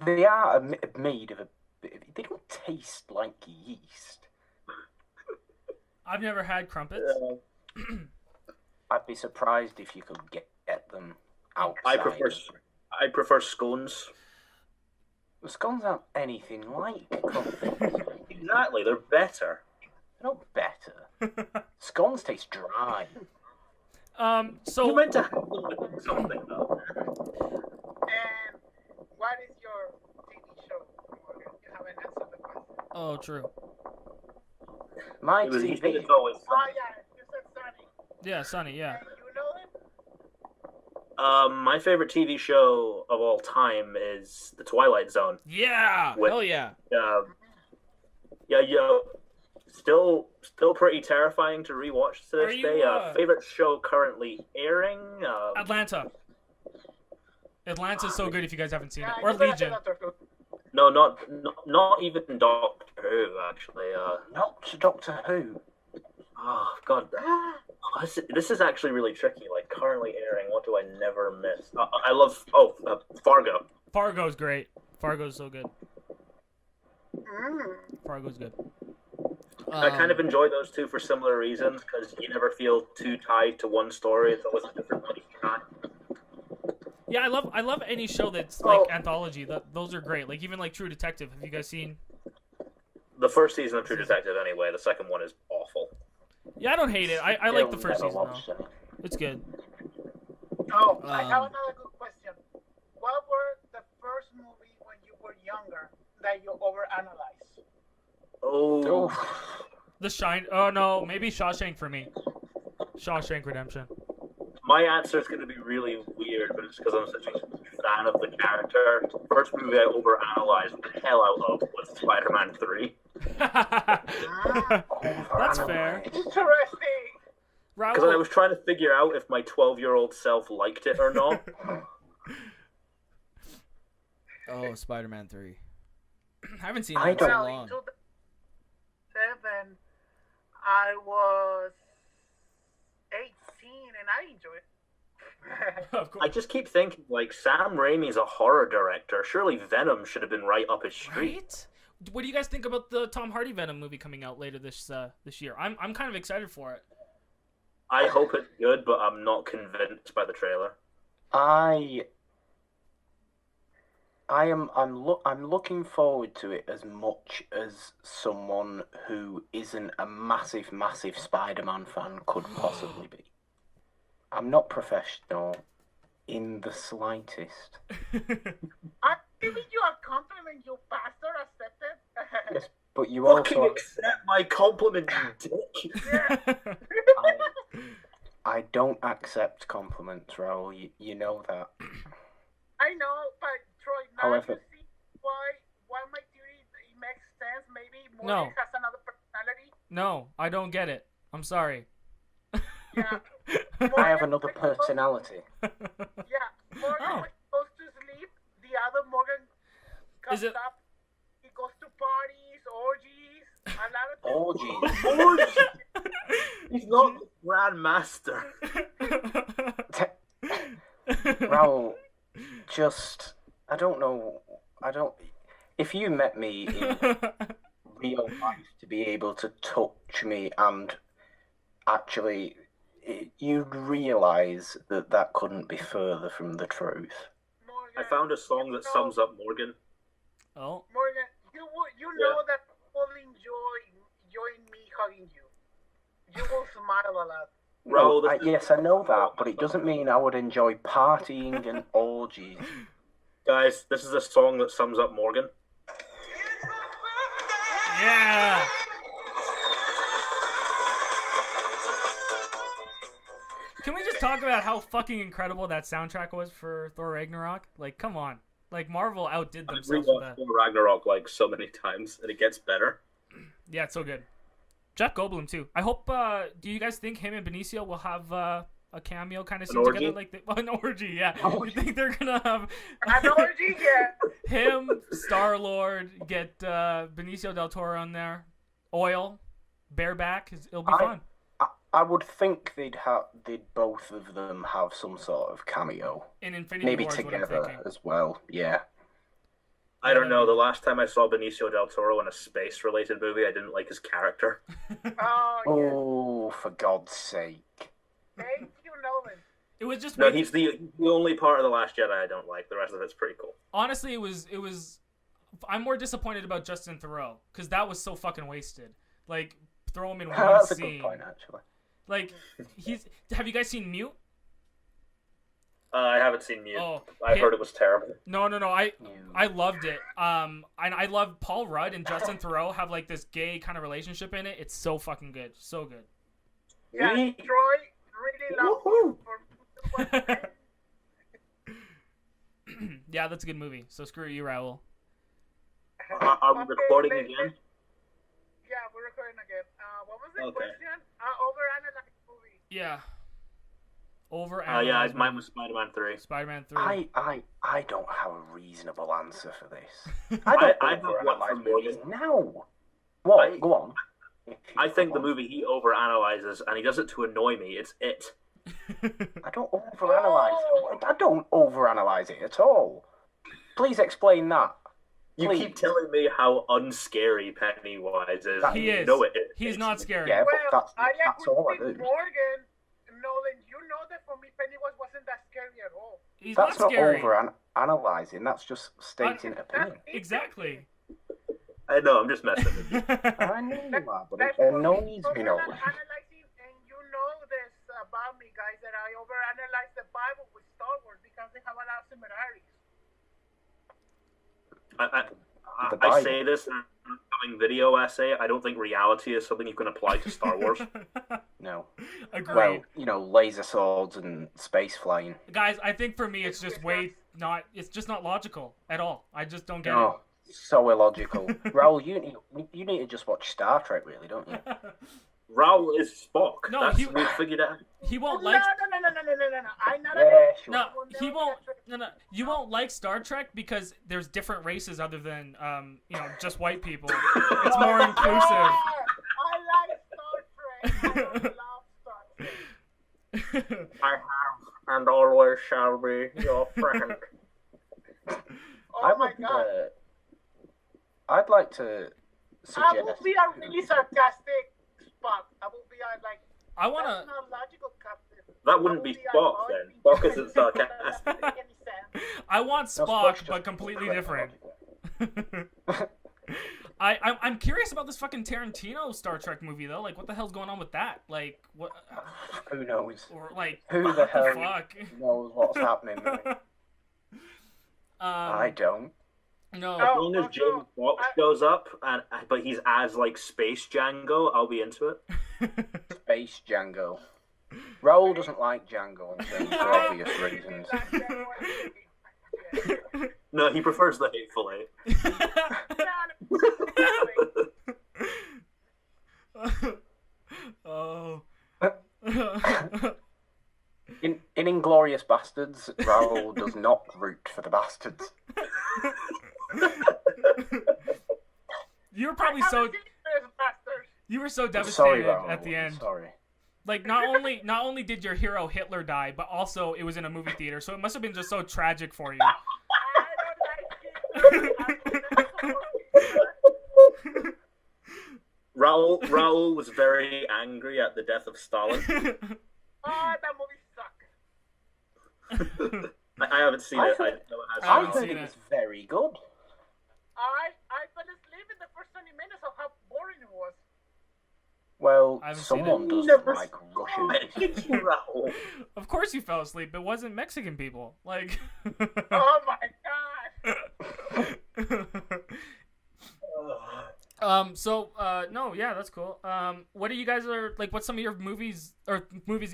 They are made of a. They don't taste like yeast. I've never had crumpets. I'd be surprised if you could get them outside. I prefer scones. The scones aren't anything like crumpets. Exactly, they're better. They're not better. Scones taste dry. So You meant to have something though. And what is your TV show, Morgan? You haven't answered the question. Oh, true. My It was TV. it's always Oh, yeah, you said Sunny. Yeah, Sonny. Yeah. And you know it? My favorite TV show of all time is The Twilight Zone. Yeah. With- Hell yeah. Still pretty terrifying to rewatch to Are this you, day. Favorite show currently airing? Atlanta. Atlanta's so good if you guys haven't seen it. Yeah, Or you better say Legion. Dr. Who. No, not even Doctor Who actually. Not Doctor Who. Oh God, this is actually really tricky. Like currently airing, what do I never miss? I love Fargo. Fargo's great. Fargo's so good. Mm. Fargo's good. I kind of enjoy those two for similar reasons because you never feel too tied to one story. It's always a different money track. Yeah, I love any show that's like anthology. Those are great. Like even like True Detective. Have you guys seen? The first season of True Detective, anyway. The second one is awful. Yeah, I don't hate it. I like the first Never season watched though. it. It's good. Oh, I have Um, another good question. What were the first movie when you were younger that you overanalyzed? Oh. The Shine. Oh no, maybe Shawshank for me. Shawshank Redemption. My answer is going to be really weird, but it's because I'm such a fan of the character. The first movie I overanalyzed the hell out of was Spider-Man 3. That's fair. Interesting. Because I was trying to figure out if my 12-year-old self liked it or not. Oh, Spider-Man 3. I haven't seen I that in so don't- long. 2007, I was 18 and I enjoyed it. Of course. I just keep thinking, like, Sam Raimi's a horror director. Surely Venom should have been right up his street. Right? What do you guys think about the Tom Hardy Venom movie coming out later this year? I'm kind of excited for it. I hope it's good, but I'm not convinced by the trailer. I'm looking forward to it as much as someone who isn't a massive Spider-Man fan could possibly be. I'm not professional in the slightest. I'm giving you a compliment, you bastard. Accept it. Yes, but you Fucking also accept my compliment, you dick. I don't accept compliments, Raul. You know that. I know, but Troy, now However- you see why my theory it makes sense. Maybe Morgan No. has another personality. No, I don't get it. I'm sorry. Yeah. I have another personality. Yeah, Morgan Oh. when he goes to sleep, the other Morgan comes Is it- up. He goes to parties, orgies, a lot of Orgies. He's not the Grand Master. Raul, I don't know. If you met me in real life to be able to touch me and actually, you'd realise that couldn't be further from the truth. Morgan. I found a song that sums up Morgan. Oh. Morgan, you know that people enjoy me hugging you. You will smile a lot. Raul, No, this is- yes, I know that, but it doesn't mean I would enjoy partying and orgies. Guys, this is a song that sums up Morgan. Yeah. Can we just talk about how fucking incredible that soundtrack was for Thor Ragnarok? Like, come on. Like, Marvel outdid I've themselves with that. rewatched Thor Ragnarok like so many times, and it gets better. Yeah, it's so good. Jeff Goldblum too. I hope. Do you guys think him and Benicio will have a cameo kind of scene orgy? together, like an orgy? Yeah. You think they're gonna have An orgy, yeah. him, Star Lord, get Benicio del Toro on there, Oil, bareback? It'll be fun. I would think they'd both of them have some sort of cameo, In Infinity maybe War is what I'm together thinking. as well. Yeah. I don't know. The last time I saw Benicio del Toro in a space-related movie, I didn't like his character. Oh, yeah. Oh, for God's sake! Thank you, Nolan. It was just No, he's the only part of The Last Jedi I don't like. The rest of it's pretty cool. honestly, it was. I'm more disappointed about Justin Theroux because that was so fucking wasted. Like, throw him in one That's a scene. good point, actually. Like, have you guys seen Mute? I haven't seen Mute. Oh, I've heard it was terrible. No. I loved it. And I love Paul Rudd and Justin Theroux have like this gay kind of relationship in it. It's so fucking good, so good. Yeah, Really? Troy really loves Woohoo! for Yeah, that's a good movie. So screw you, Raul. Are we Okay, recording let's- again? Yeah, we're recording again. What was the Okay. question? Overanalyze movie. Yeah. Over. Yeah, mine was Spider-Man 3. Spider-Man 3. I don't have a reasonable answer for this. I don't I have one overanalyze from movies. Morgan. No. What? I- Go on. I think the movie he overanalyzes, and he does it to annoy me. It's It. I don't overanalyze. I don't overanalyze it at all. Please explain that. You Please. keep telling me how unscary Pennywise is. He You is. know it. He's not scary. Yeah, Well, but I that's agree all I with do. Morgan. Nolan, you know that for me, Pennywise wasn't that scary at all. He's That's not not scary. overanalyzing. That's just stating an opinion. Exactly. I know, I'm just messing with you. I know you are, but it That's annoys me, no. Analyzing, and you know this about me, guys, that I overanalyze the Bible with Star Wars because they have a lot of similarities. The I Bible. say this, and I'm upcoming video essay, I don't think reality is something you can apply to Star Wars. No. Agreed. Well, laser swords and space flying. Guys, I think for me it's just it's just not logical at all. I just don't get No, so illogical. Raul, you need to just watch Star Trek, really, don't you? Raul is Spock. No, we figured out. He won't No. like I'm not Sure. No, he won't. No. You won't like Star Trek because there's different races other than just white people. It's more inclusive. I like Star Trek. I love Star Trek. I have and always shall be your friend. Oh my god. I'd like to I suggest. will be a really sarcastic Spock. I will be like. I wanna. That's not logical, Captain. That wouldn't be Spock then. Spock isn't sarcastic. Doesn't make any sense. I want No, Spock, Spock's but just completely incredible. different. I'm curious about this fucking Tarantino Star Trek movie though. Like, what the hell's going on with that? Like, what? Who knows? Or like, Who the what hell fuck? knows what's happening? I don't. No. As long as James Fox shows up, but he's as like Space Django, I'll be into it. Space Django. Raul doesn't like Django for obvious reasons. No, he prefers the Hateful Eight. Oh. In Inglourious Bastards, Raul does not root for the bastards. You were probably you were so devastated Sorry, Raul. at the end. Sorry. Like, not only did your hero Hitler die, but also it was in a movie theater, so it must have been just so tragic for you. Raul was very angry at the death of Stalin. That movie sucked. I haven't seen it. I heard it was very good. I fell asleep in the first 20 minutes of how boring it was. Well, I haven't seen someone it. doesn't like Russian. Raul. Of course you fell asleep. It wasn't Mexican people. Like. Oh my god. No, yeah, that's cool. What do you guys like? What's some of your movies that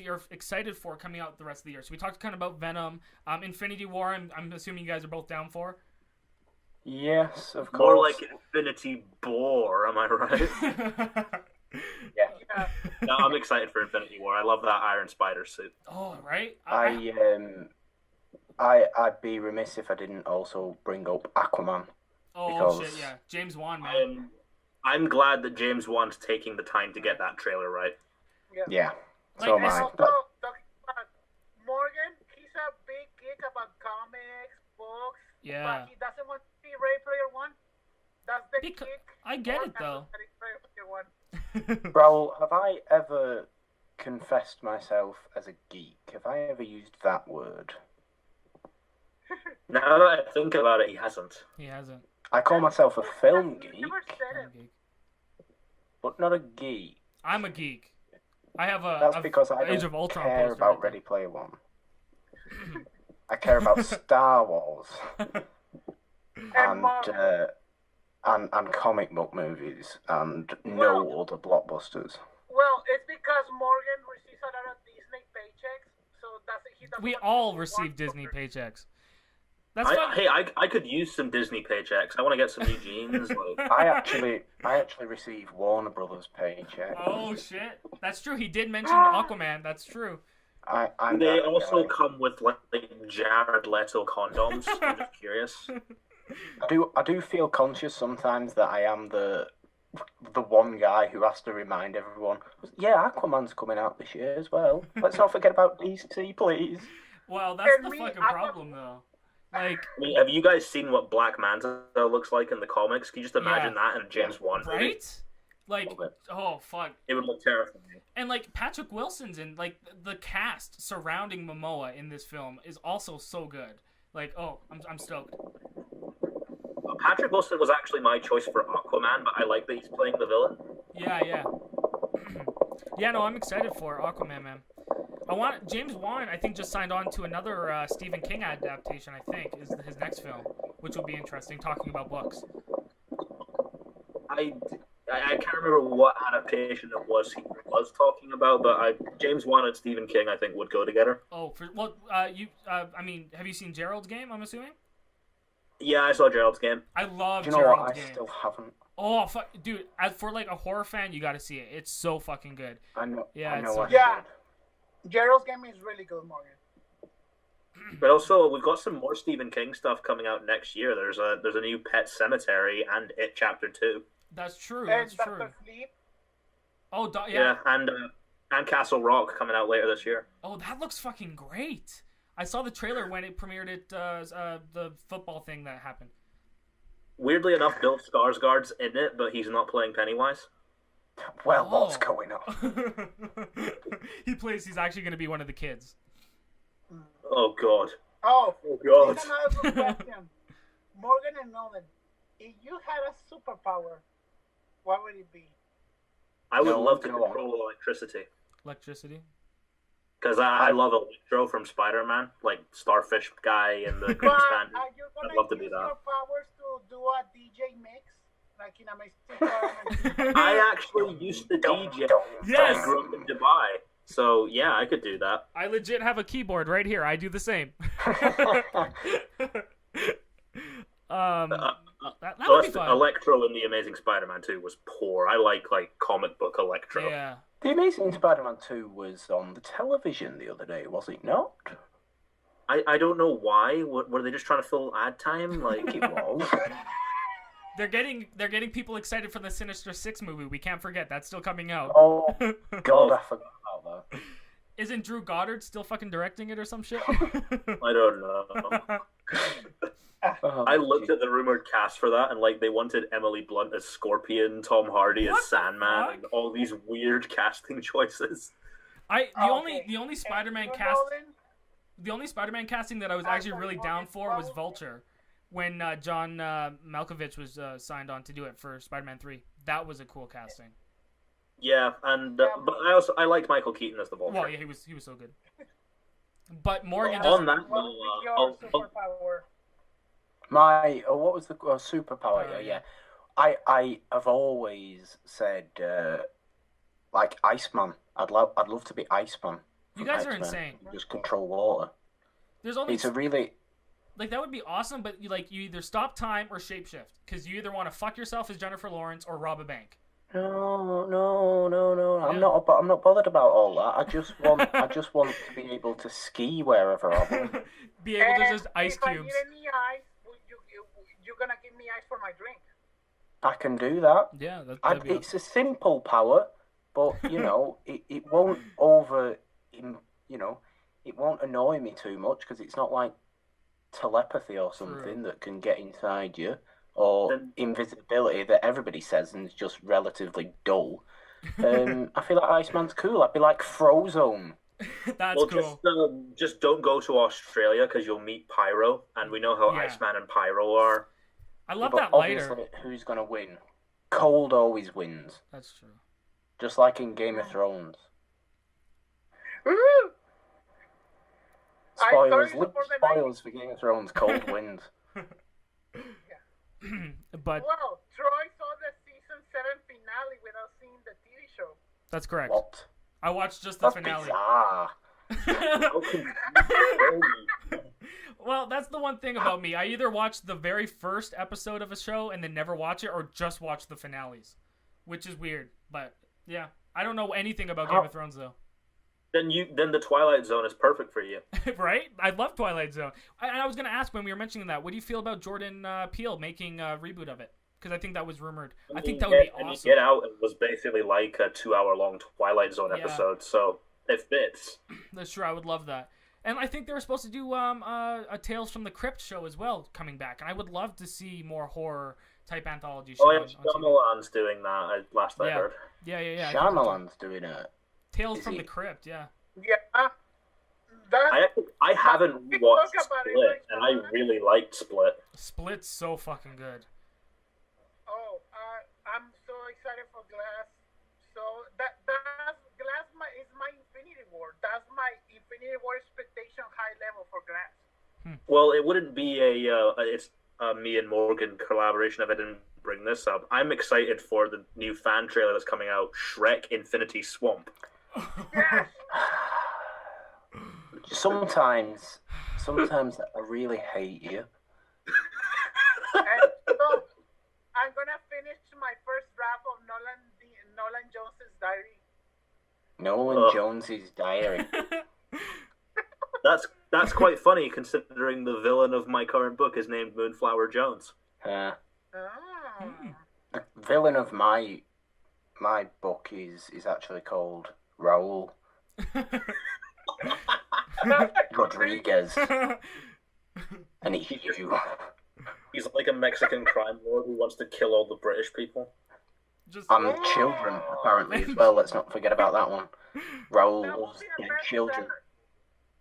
you're excited for coming out the rest of the year? So we talked kind of about Venom, Infinity War. I'm assuming you guys are both down for. Yes, of course. More like Infinity Bore, am I right? Yeah. No, I'm excited for Infinity War. I love that Iron Spider suit. Oh, right. I'd be remiss if I didn't also bring up Aquaman. Oh shit, yeah, James Wan, man. I'm glad that James Wan's taking the time to get that trailer right. Yeah. Like, So am I. Also, Morgan, he's a big geek about comics, books. Yeah. But he doesn't want to see Ready Player One. That's the Because kick. I get it though. Raul, have I ever confessed myself as a geek? Have I ever used that word? Now that I think about it, he hasn't. He hasn't. I call myself a film geek, Never said it. but not a geek. I'm a geek. I have That's because I Age don't of Ultron care poster about right Ready Player One. I care about Star Wars and comic book movies and no other blockbusters. Well, it's because Morgan receives a lot of Disney paychecks, so he doesn't We want to all see receive Warner Disney Brothers. paychecks. That's fine. I could use some Disney paychecks. I want to get some new jeans. Like. I actually receive Warner Brothers paycheck. Oh shit, that's true. He did mention Aquaman. That's true. I'm They that also guy. come with like Jared Leto condoms. I'm just curious. I do feel conscious sometimes that I am the one guy who has to remind everyone. Yeah, Aquaman's coming out this year as well. Let's not forget about DC, please. Well, that's And the me, fucking Aquaman- problem though. Like, I mean, have you guys seen what Black Manta looks like in the comics? Can you just imagine that in a James Wan movie? right? Like, Okay. oh fuck. It would look terrifying. And like Patrick Wilson's in, like, the cast surrounding Momoa in this film is also so good. Like, oh, I'm stoked. Patrick Wilson was actually my choice for Aquaman, but I like that he's playing the villain. Yeah. Yeah, no, I'm excited for Aquaman, man. James Wan, I think, just signed on to another Stephen King adaptation, I think, is his next film, which will be interesting, talking about books. I can't remember what adaptation it was he was talking about, but James Wan and Stephen King, I think, would go together. Oh, I mean, have you seen Gerald's Game? I'm assuming. Yeah, I saw Gerald's Game. I love Do you know Gerald's what? Game. I still haven't. Oh, fuck, dude! As for like a horror fan, you got to see it. It's so fucking good. I know. Yeah, I know. so Yeah, Gerald's Game is really good, Morgan. But also, we've got some more Stephen King stuff coming out next year. There's a new Pet Cemetery and It Chapter 2. That's true. And That's true. Dr. Sleep. Oh, Yeah, and Castle Rock coming out later this year. Oh, that looks fucking great. I saw the trailer when it premiered at the football thing that happened. Weirdly enough, Bill Skarsgård's in it, but he's not playing Pennywise. Well, what's going on? He's actually going to be one of the kids. Oh, God. Oh, God. here's another good question. Morgan and Nolan, if you had a superpower, what would it be? I would love to go on. control electricity. Electricity? Because I love Electro from Spider-Man, like Starfish guy and the But Green Band. are you I'd gonna love to use do that. your powers to do a DJ mix, like in a Mexican? I actually used to DJ. Yes! I grew up in Dubai. So, yeah, I could do that. I legit have a keyboard right here. I do the same. That would be fun. Electro in The Amazing Spider-Man 2 was poor. I like comic book Electro. Yeah. The Amazing Spider-Man 2 was on the television the other day, was it not? I don't know why. Were they just trying to fill ad time? Like It was. They're getting people excited for the Sinister Six movie. We can't forget that's still coming out. Oh, God, I forgot about that. Isn't Drew Goddard still fucking directing it or some shit? I don't know. Oh, I looked at the rumored cast for that, and like they wanted Emily Blunt as Scorpion, Tom Hardy as What the Sandman, fuck? and all these weird casting choices. The only Spider-Man And you, cast. Nolan? The only Spider-Man casting that I was actually really down for was Vulture, when John Malkovich was signed on to do it for Spider-Man 3. That was a cool casting. Yeah, and but I liked Michael Keaton as the Vulture. Well, yeah, he was so good. But Morgan On just that What note, would be your superpower? what was the superpower? Yeah. I have always said like Iceman. I'd love to be Iceman. You guys are X-Men. insane. Just control water. There's only It's a really like that would be awesome, but you either stop time or shapeshift because you either want to fuck yourself as Jennifer Lawrence or rob a bank. No. I'm Yeah. not bothered about all that. I just want to be able to ski wherever I want. Be able to And just ice if I cubes. need any ice, you're gonna give me ice for my drink. I can do that. Yeah, that'd be It's a simple power, but it won't it won't annoy me too much because it's not like telepathy or something that can get inside you, or invisibility that everybody says and is just relatively dull. I feel like Iceman's cool. I'd be like Frozone. That's cool. Just don't go to Australia because you'll meet Pyro, and we know how Yeah. Iceman and Pyro are. I love But that lighter. obviously, who's gonna win? Cold always wins, That's true. just like in Game of Thrones. Woo! Spoilers, sorry little for the spoilers for Game of Thrones. Cold wins. But Well, Troy saw the season 7 finale without seeing the TV show. that's correct. What? I watched just the That's finale. bizarre. How can you- Well, that's the one thing about me. I either watch the very first episode of a show and then never watch it, or just watch the finales, which is weird. But yeah, I don't know anything about Game of Thrones though. Then the Twilight Zone is perfect for you. Right? I love Twilight Zone. I was gonna ask when we were mentioning that. What do you feel about Jordan Peele making a reboot of it? Because I think that was rumored. I think that would be awesome. Get Out was basically like a 2-hour-long Twilight Zone Yeah. episode, so it fits. That's true. I would love that. And I think they were supposed to do a Tales from the Crypt show as well coming back. And I would love to see more horror type anthology shows. Oh, yeah, on TV. Shyamalan's doing that. Last I Yeah. heard. Yeah. I think that's Shyamalan's doing it. Tales Is from he? the Crypt. Yeah. Yeah. That, I haven't We watched talk about it, Split, like, and I really liked Split. Split's so fucking good. I'm so excited for Glass. So that's Glass is my Infinity War. That's my Infinity War expectation high level for Glass. Well, it wouldn't be it's me and Morgan collaboration if I didn't bring this up. I'm excited for the new fan trailer that's coming out, Shrek Infinity Swamp. Yes. Sometimes I really hate you. And so I'm gonna finish my first draft of Nolan Jones's diary. Nolan Jones's diary. That's quite funny considering the villain of my current book is named Moonflower Jones. The villain of my book is actually called Raul Rodriguez, and it's you. He's like a Mexican crime lord who wants to kill all the British people. And children, apparently, as well. Let's not forget about that one. Raul's children.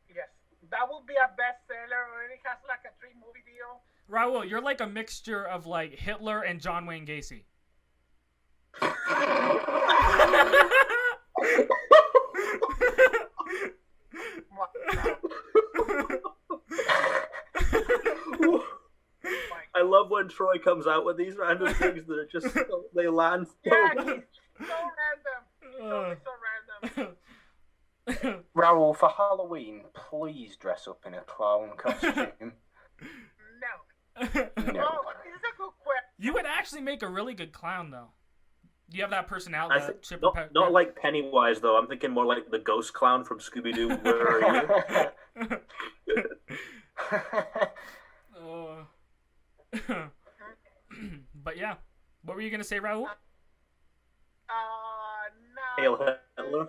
Yes, that will be a bestseller. Already has like a 3-movie deal. Raul, you're like a mixture of like Hitler and John Wayne Gacy. I love when Troy comes out with these random things that are just they land. Yeah, he's so random. So random. Raul, for Halloween, please dress up in a clown costume. No. No. Oh, this is a good question. You would actually make a really good clown, though. You have that personality. I think, not like Pennywise, though. I'm thinking more like the ghost clown from Scooby-Doo. Where are you? But yeah, what were you gonna say, Raul? No. Hail Hitler.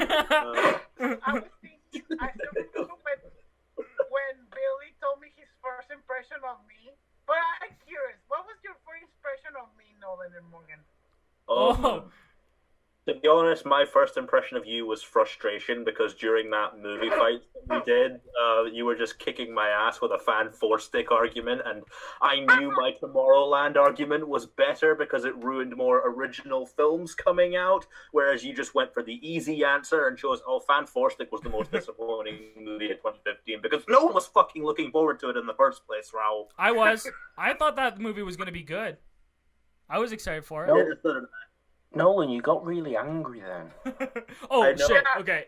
I was thinking, when Billy told me his first impression of me. But I'm curious, what was your first impression of me, Nolan and Morgan? Oh. To be honest, my first impression of you was frustration because during that movie fight we did, you were just kicking my ass with a fan 4-stick argument, and I knew my Tomorrowland argument was better because it ruined more original films coming out, whereas you just went for the easy answer and chose, fan 4-stick was the most disappointing movie in 2015 because no one was fucking looking forward to it in the first place, Raul. I was. I thought that movie was going to be good. I was excited for it. No. Nolan, you got really angry then. Oh, shit. Okay.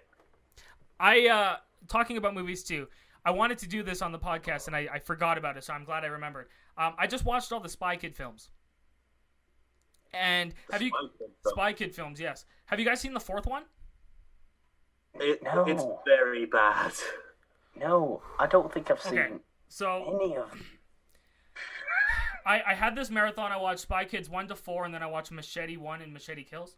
Talking about movies too, I wanted to do this on the podcast and I forgot about it, so I'm glad I remembered. I just watched all the Spy Kid films. And Spy Kid films, yes. Have you guys seen the 4th one? No. It's very bad. No, I don't think I've seen any of them. I had this marathon. I watched Spy Kids 1 to 4, and then I watched Machete 1 and Machete Kills.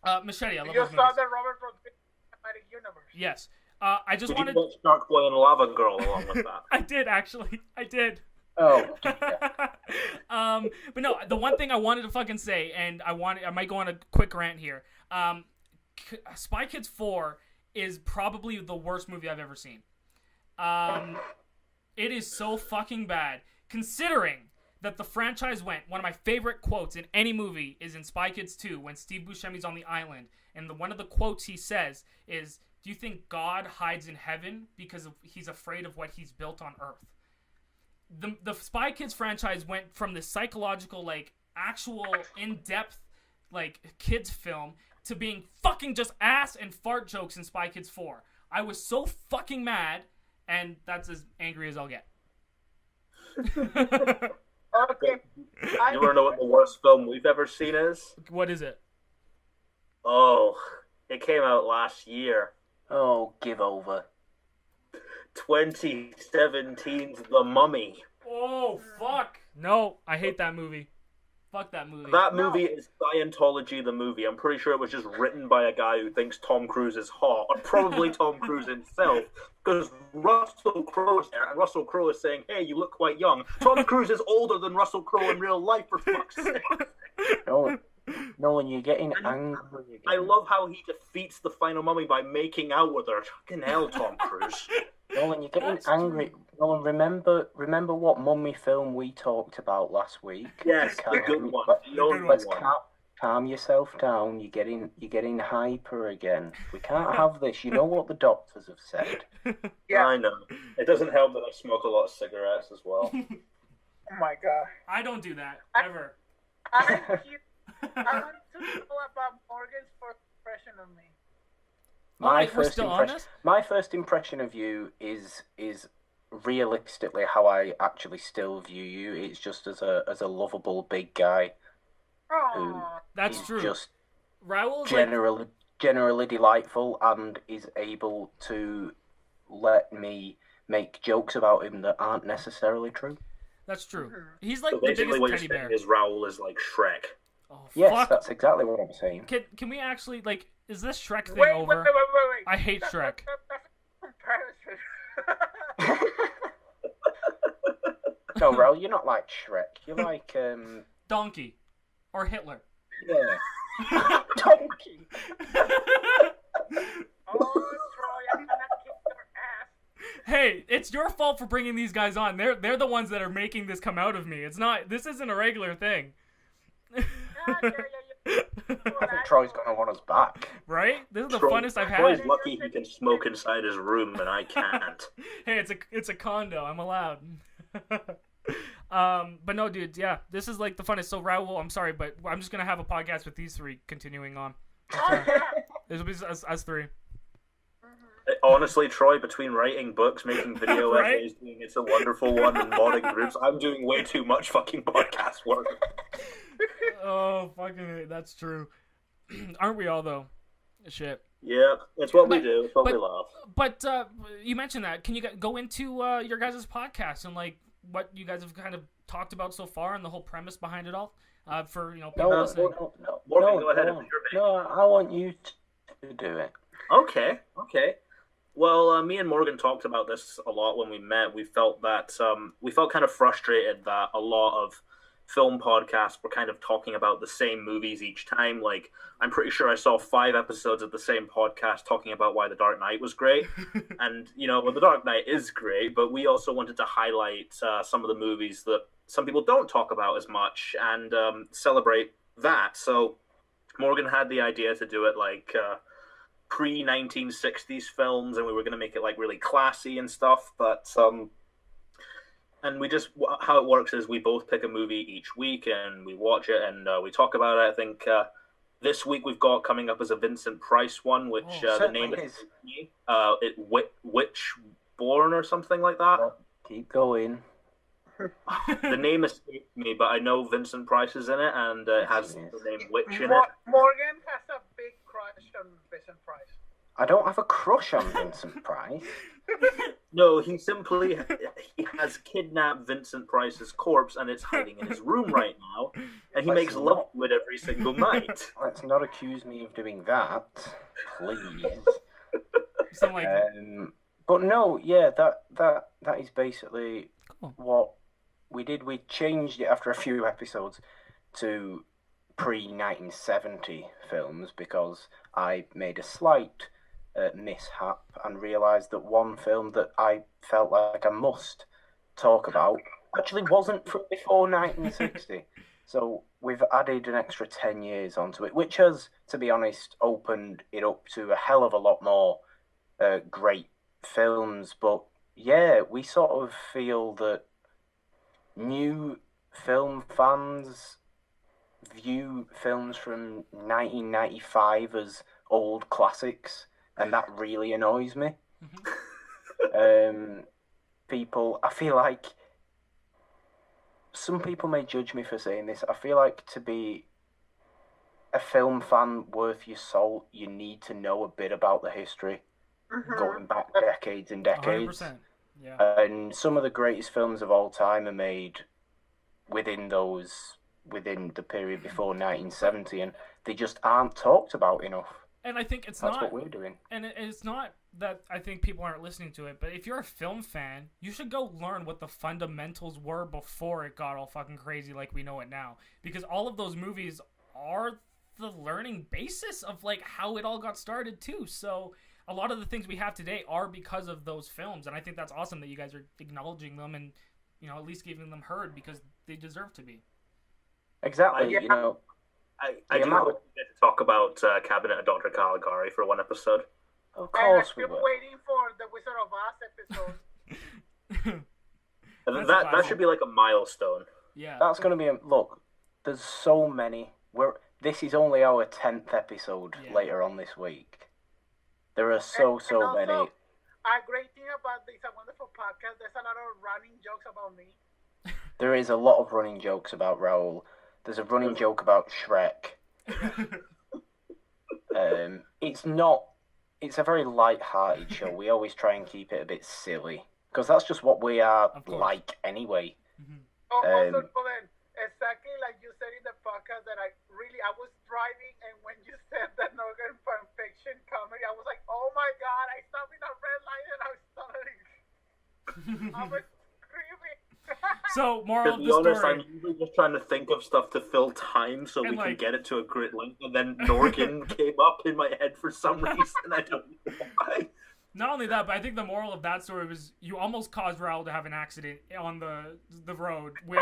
Machete, I love those movies. You saw the Robert Rodriguez Cinematic Universe. Yes. I just wanted... Did you watch Shark Boy and Lava Girl along with that? I did, actually. I did. Oh. But no, the one thing I wanted to fucking say, and I might go on a quick rant here. Spy Kids 4 is probably the worst movie I've ever seen. It is so fucking bad. Considering that the franchise went, one of my favorite quotes in any movie is in Spy Kids 2 when Steve Buscemi's on the island, and one of the quotes he says is, "Do you think God hides in heaven because he's afraid of what he's built on Earth?" The Spy Kids franchise went from this psychological, like, actual in-depth, like, kids film to being fucking just ass and fart jokes in Spy Kids 4. I was so fucking mad, and that's as angry as I'll get. Okay. You want to know what the worst film we've ever seen is? What is it? Oh, it came out last year. Oh, give over. 2017's The Mummy. Oh, fuck. No, I hate that movie. Fuck that movie. That movie is Scientology the movie. I'm pretty sure it was just written by a guy who thinks Tom Cruise is hot, or probably Tom Cruise himself, because Russell Crowe is there, and Russell Crowe is saying, "Hey, you look quite young." Tom Cruise is older than Russell Crowe in real life, for fuck's sake. Nolan, you're getting angry. I love how he defeats the final mummy by making out with her. Fucking hell, Tom Cruise. Nolan, you're getting angry. Nolan, remember what mummy film we talked about last week? Yes, the good one. Let's calm yourself down. You're getting hyper again. We can't have this. You know what the doctors have said. Yeah, I know. It doesn't help that I smoke a lot of cigarettes as well. Oh my god. I don't do that ever. I want to know about Morgan's first impression of me. My first impression of you is realistically how I actually still view you. It's just as a lovable big guy who That's is true. just Raul's generally delightful and is able to let me make jokes about him that aren't necessarily true. That's true. He's like so the basically biggest what you're teddy saying bear. is Raul is like Shrek. Oh, yes, fuck. that's exactly what I'm saying. Can we actually, like, is this Shrek thing Wait. over? I hate Shrek. No, Raul, you're not like Shrek. You're like Donkey. Or Hitler. Yeah. Donkey. Troy, I'm gonna kick your ass. Hey, it's your fault for bringing these guys on. They're the ones that are making this come out of me. It's not. This isn't a regular thing. Yeah. I think Troy's gonna want us back. Right? This is the Troy, funnest I've Troy's had. lucky he can smoke inside his room and I can't. Hey, it's a condo. I'm allowed. But no, dude. Yeah, this is like the funnest. So Raul, I'm sorry, but I'm just gonna have a podcast with these three continuing on. This will be us three. Honestly, Troy, between writing books, making video Right? essays, doing It's a Wonderful One, and modding groups, I'm doing way too much fucking podcast work. Oh, fucking, that's true. Aren't we all though? Shit. Yeah, it's what we do. It's what we love. But you mentioned that. Can you go into your guys' podcast and like what you guys have kind of talked about so far and the whole premise behind it all? For people listening. Morgan, go ahead. No, I want you to do it. Okay. Well, me and Morgan talked about this a lot when we met. We felt that we felt kind of frustrated that a lot of film podcasts were kind of talking about the same movies each time. Like, I'm pretty sure I saw 5 episodes of the same podcast talking about why The Dark Knight was great. And, well, The Dark Knight is great, but we also wanted to highlight some of the movies that some people don't talk about as much and celebrate that. So Morgan had the idea to do it like pre-1960s films, and we were going to make it like really classy and stuff, but and we just, how it works is we both pick a movie each week and we watch it and we talk about it. I think this week we've got coming up as a Vincent Price one, which the name is Witchborn or something like that. Well, keep going. The name escaped me, but I know Vincent Price is in it, and it has the name Witch in it. Morgan has a big crush on Vincent Price. I don't have a crush on Vincent Price. No, he has kidnapped Vincent Price's corpse, and it's hiding in his room right now, and he makes love to it every single night. Let's not accuse me of doing that, please. So like, but no, yeah, that is basically what we did. We changed it after a few episodes to pre-1970 films because I made a slight mishap and realised that one film that I felt like I must talk about actually wasn't from before 1960. So we've added an extra 10 years onto it, which has, to be honest, opened it up to a hell of a lot more great films. But yeah, we sort of feel that new film fans view films from 1995 as old classics, and that really annoys me. People, I feel like some people may judge me for saying this. I feel like to be a film fan worth your salt, you need to know a bit about the history going back decades and decades. 100%. Yeah. And some of the greatest films of all time are made within the period before 1970, and they just aren't talked about enough. And I think that's what we're doing. And it's not that I think people aren't listening to it, but if you're a film fan, you should go learn what the fundamentals were before it got all fucking crazy like we know it now. Because all of those movies are the learning basis of like how it all got started too. So a lot of the things we have today are because of those films, and I think that's awesome that you guys are acknowledging them and at least giving them heard because they deserve to be. Exactly. I do hope we get to talk about Cabinet of Dr. Caligari for one episode. Of course we will. I'm waiting for the Wizard of Oz episode. That should be like a milestone. Yeah. That's going to be look. There's so many. This is only our 10th episode later on this week. There are so many. A great thing about this, a wonderful podcast. There's a lot of running jokes about me. There is a lot of running jokes about Raul. There's a running joke about Shrek. It's a very light-hearted show. We always try and keep it a bit silly because that's just what we are like anyway. Mm-hmm. Also, exactly like you said in the podcast that I was driving, and when you said that Northern fan fiction comedy, I was like, oh my god, I stopped in a red light and I was screaming. So, moral of the honest, story. I'm usually just trying to think of stuff to fill time so we can get it to a great length, and then Norgan came up in my head for some reason. I don't know why. Not only that, but I think the moral of that story was you almost caused Raul to have an accident on the road, which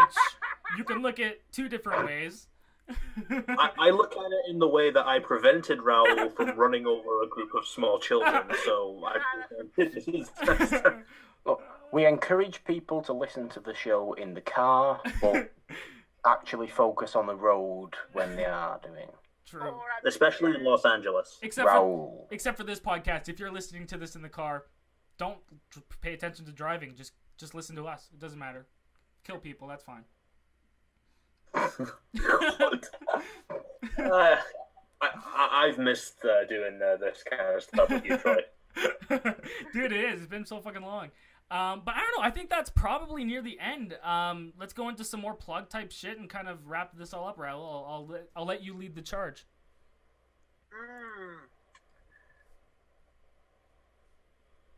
you can look at two different ways. I look at it in the way that I prevented Raul from running over a group of small children, so Look, we encourage people to listen to the show in the car, but actually focus on the road when they are doing. True. Especially in Los Angeles. Except for this podcast, if you're listening to this in the car, don't pay attention to driving. Just listen to us. It doesn't matter. Kill people. That's fine. I've missed doing this kind of stuff with you, Troy. Dude, it is. It's been so fucking long. But I don't know. I think that's probably near the end. Let's go into some more plug type shit and kind of wrap this all up, Raul. I'll let you lead the charge.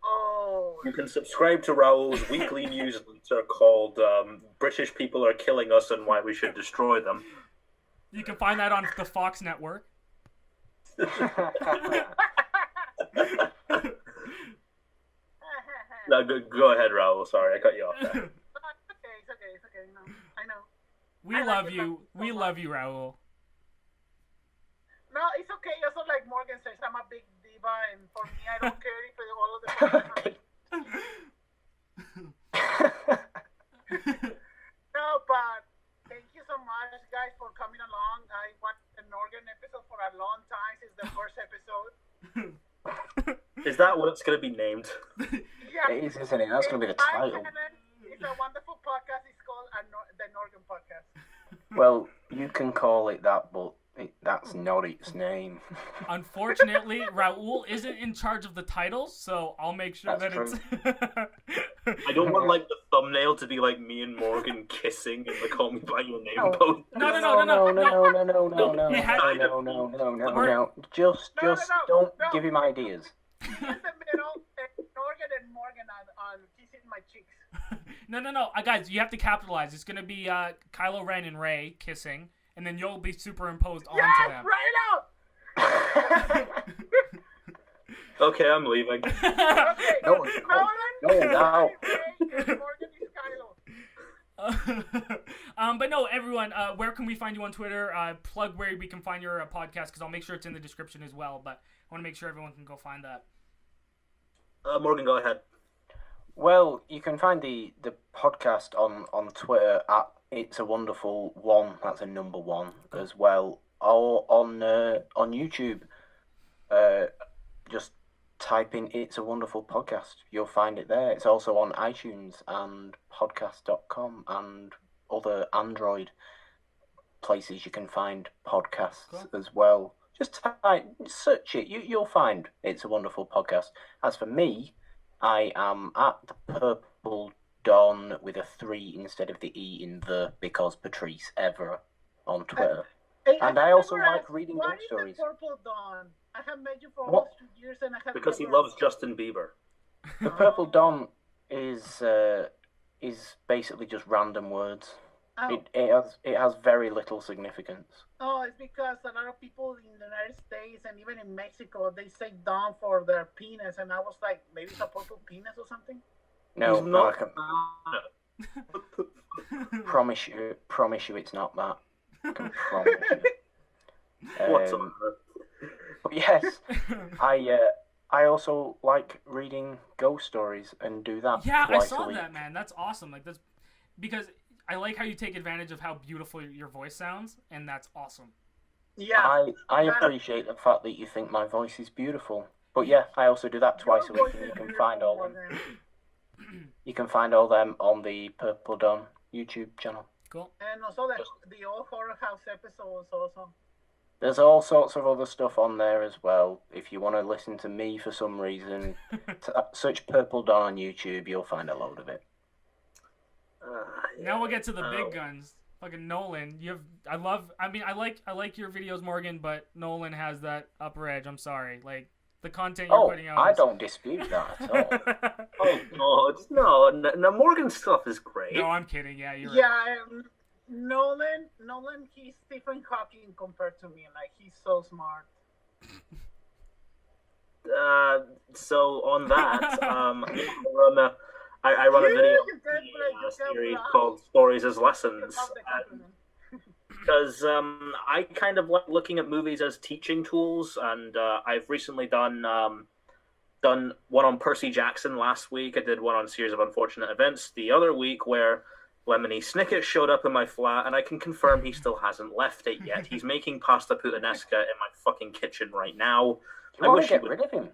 Oh. You can subscribe to Raul's weekly newsletter called "British People Are Killing Us and Why We Should Destroy Them." You can find that on the Fox network. No, go ahead, Raul. Sorry, I cut you off there. It's okay. No, I know. We love you. We love you, Raul. No, it's okay. Also, like Morgan says, I'm a big diva, and for me, I don't care if all of the No, but thank you so much, guys, for coming along. I watched an Organ episode for a long time since the first episode. Is that what it's going to be named? Yeah. It is, isn't it? That's going to be the title. It's a wonderful podcast. It's called the Norgan Podcast. Well, you can call it that, but that's not its name. Unfortunately, Raul isn't in charge of the titles, so I'll make sure That's that true. it's... I don't want like the thumbnail to be like me and Morgan kissing in the "Call Me by Your Name" post. No. Just don't give him ideas. In the middle, Norgan and Morgan on kissing my cheeks. No. Guys, you have to capitalize. It's going to be Kylo Ren and Rey kissing, and then you'll be superimposed onto them. Right out! Okay, I'm leaving. Okay. No. Morgan is Kylo. But no, everyone, where can we find you on Twitter? Plug where we can find your podcast, because I'll make sure it's in the description as well, but I want to make sure everyone can go find that. Morgan, go ahead. Well, you can find the podcast on Twitter at It's a Wonderful One. That's a number one as well. Or on YouTube, just type in It's a Wonderful Podcast. You'll find it there. It's also on iTunes and podcast.com and other Android places you can find podcasts as well. Just search it. You'll find It's a Wonderful Podcast. As for me, I am at the Purple Dawn with a 3 instead of the E in the, because Patrice Evra on Twitter. And I also like reading ghost stories. Why is the Purple Dawn? I have met you for almost 2 years, and I have because he loves Justin Bieber. The Purple Dawn is basically just random words. Oh. It has very little significance. Oh, it's because a lot of people in the United States and even in Mexico, they say Dawn for their penis, and I was like, maybe it's a purple penis or something? No, He's not. I can promise you it's not that. I can promise you. What's on earth? But yes, I also like reading ghost stories and do that. Yeah, I twice saw a week. that, man. That's awesome. Like because I like how you take advantage of how beautiful your voice sounds, and that's awesome. Yeah. I appreciate the fact that you think my voice is beautiful. But yeah, I also do that twice a week, and you can find all them. You can find all them on the Purple Dawn YouTube channel. Cool. And also the old Horror House episodes also. There's all sorts of other stuff on there as well. If you want to listen to me for some reason, search Purple Dawn on YouTube, you'll find a load of it. Now we'll get to the big guns. Fucking Nolan, I like your videos, Morgan, but Nolan has that upper edge. I'm sorry, like the content you're putting out. I don't dispute that at all. No, Morgan's stuff is great. No, I'm kidding. Yeah, you're right. Nolan, he's Stephen Hawking compared to me. Like, he's so smart. So on that, I run a video series called Stories as Lessons. Because I kind of like looking at movies as teaching tools, and I've recently done one on Percy Jackson last week. I did one on Series of Unfortunate Events the other week, where Lemony Snicket showed up in my flat, and I can confirm he still hasn't left it yet. He's making pasta puttanesca in my fucking kitchen right now. I wish to get rid of him.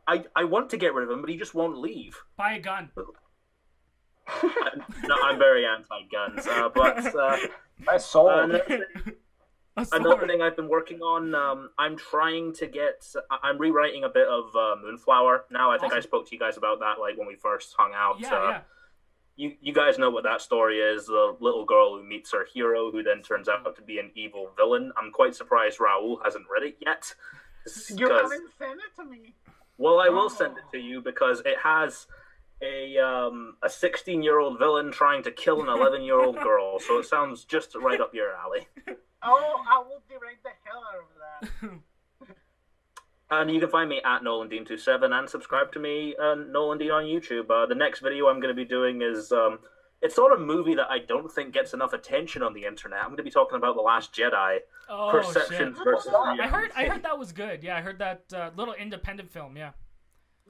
I want to get rid of him, but he just won't leave. Buy a gun. No, I'm very anti-guns, but I saw another thing I've been working on. I'm trying to I'm rewriting a bit of Moonflower now. I think I spoke to you guys about that, like when we first hung out. Yeah. You guys know what that story is. The little girl who meets her hero, who then turns out to be an evil villain. I'm quite surprised Raul hasn't read it yet. You haven't sent it to me. Well, I will send it to you because it has a 16-year-old villain trying to kill an 11-year-old girl. So it sounds just right up your alley. Oh, I will direct the hell out of that. And you can find me at Nolan Dean 27 and subscribe to me, Nolan Dean on YouTube. The next video I'm going to be doing is it's sort of a movie that I don't think gets enough attention on the internet. I'm going to be talking about The Last Jedi. Perceptions versus reality. I heard that was good. Yeah, I heard that little independent film. Yeah.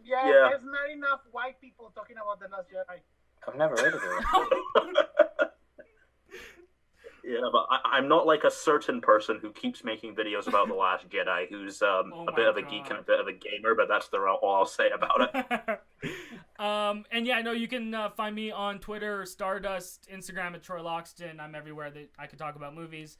Yeah, there's not enough white people talking about The Last Jedi. I've never heard of it. Yeah, but I'm not like a certain person who keeps making videos about The Last Jedi, who's a bit of a geek and a bit of a gamer, but that's all I'll say about it. And yeah, I know you can find me on Twitter, Stardust, Instagram at Troy Loxton. I'm everywhere that I can talk about movies.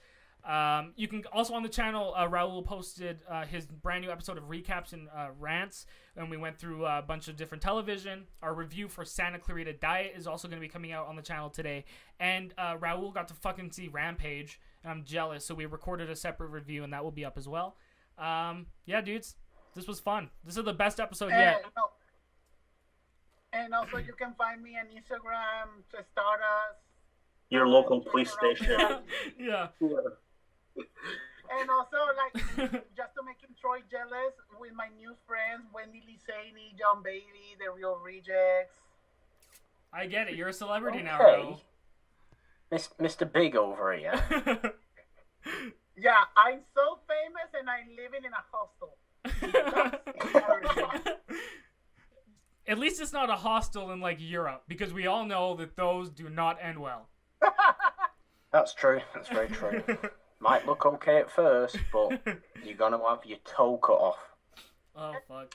You can also on the channel, Raul posted his brand new episode of Recaps and Rants, and we went through a bunch of different television. Our review for Santa Clarita Diet is also going to be coming out on the channel today, and Raul got to fucking see Rampage, and I'm jealous, so we recorded a separate review, and that will be up as well. Yeah, dudes, this was fun. This is the best episode yet. And also you can find me on Instagram, to Stardust. Your local police station. Yeah. And also, like, just to make Troy jealous, with my new friends, Wendy Lisaney, John Bailey, The Real Rejects. I get it. You're a celebrity now, Raul. Mr. Big over here. Yeah, I'm so famous and I'm living in a hostel. At least it's not a hostel in, like, Europe, because we all know that those do not end well. That's true. That's very true. Might look okay at first, but you're going to have your toe cut off. Oh, fuck.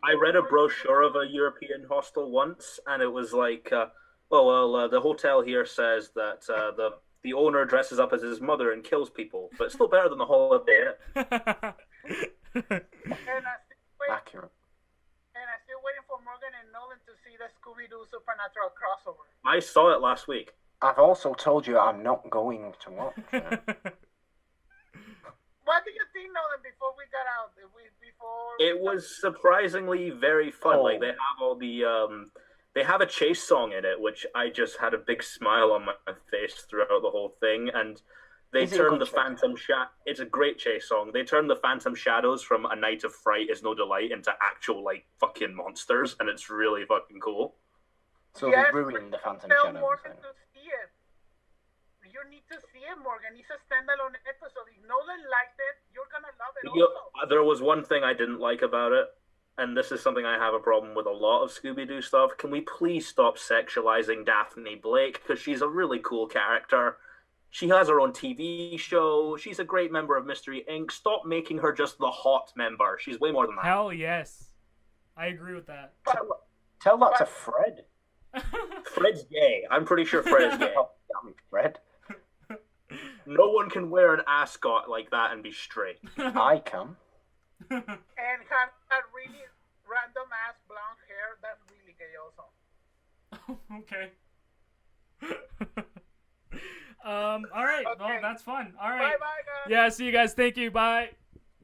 I read a brochure of a European hostel once, and it was like, the hotel here says that the owner dresses up as his mother and kills people, but it's still better than the Holiday Inn. Accurate. And I'm still waiting for Morgan and Nolan to see the Scooby-Doo Supernatural crossover. I saw it last week. I've also told you I'm not going to watch it. What do you think, Nolan, before we got out? It was surprisingly very fun. Oh. Like, they have all the... they have a chase song in it, which I just had a big smile on my face throughout the whole thing, and they turned the Phantom It's a great chase song. They turned the Phantom Shadows from A Night of Fright Is No Delight into actual, like, fucking monsters, and it's really fucking cool. So they ruined the Phantom Shadows. Morgan to see it. You need to see it, Morgan. It's a standalone episode. If Nolan liked it, you're gonna love it also. There was one thing I didn't like about it, and this is something I have a problem with a lot of Scooby-Doo stuff, can we please stop sexualizing Daphne Blake? Because she's a really cool character. She has her own TV show. She's a great member of Mystery Inc. Stop making her just the hot member. She's way more than that. Hell yes. I agree with that. Tell that to Fred. Fred's gay. I'm pretty sure Fred's gay. Oh, damn it, Fred. No one can wear an ascot like that and be straight. I can. And have that really random ass blonde hair. That's really gay also. Okay. All right. Okay. Well, that's fun. All right. Bye bye, guys. Yeah. See you guys. Thank you. Bye.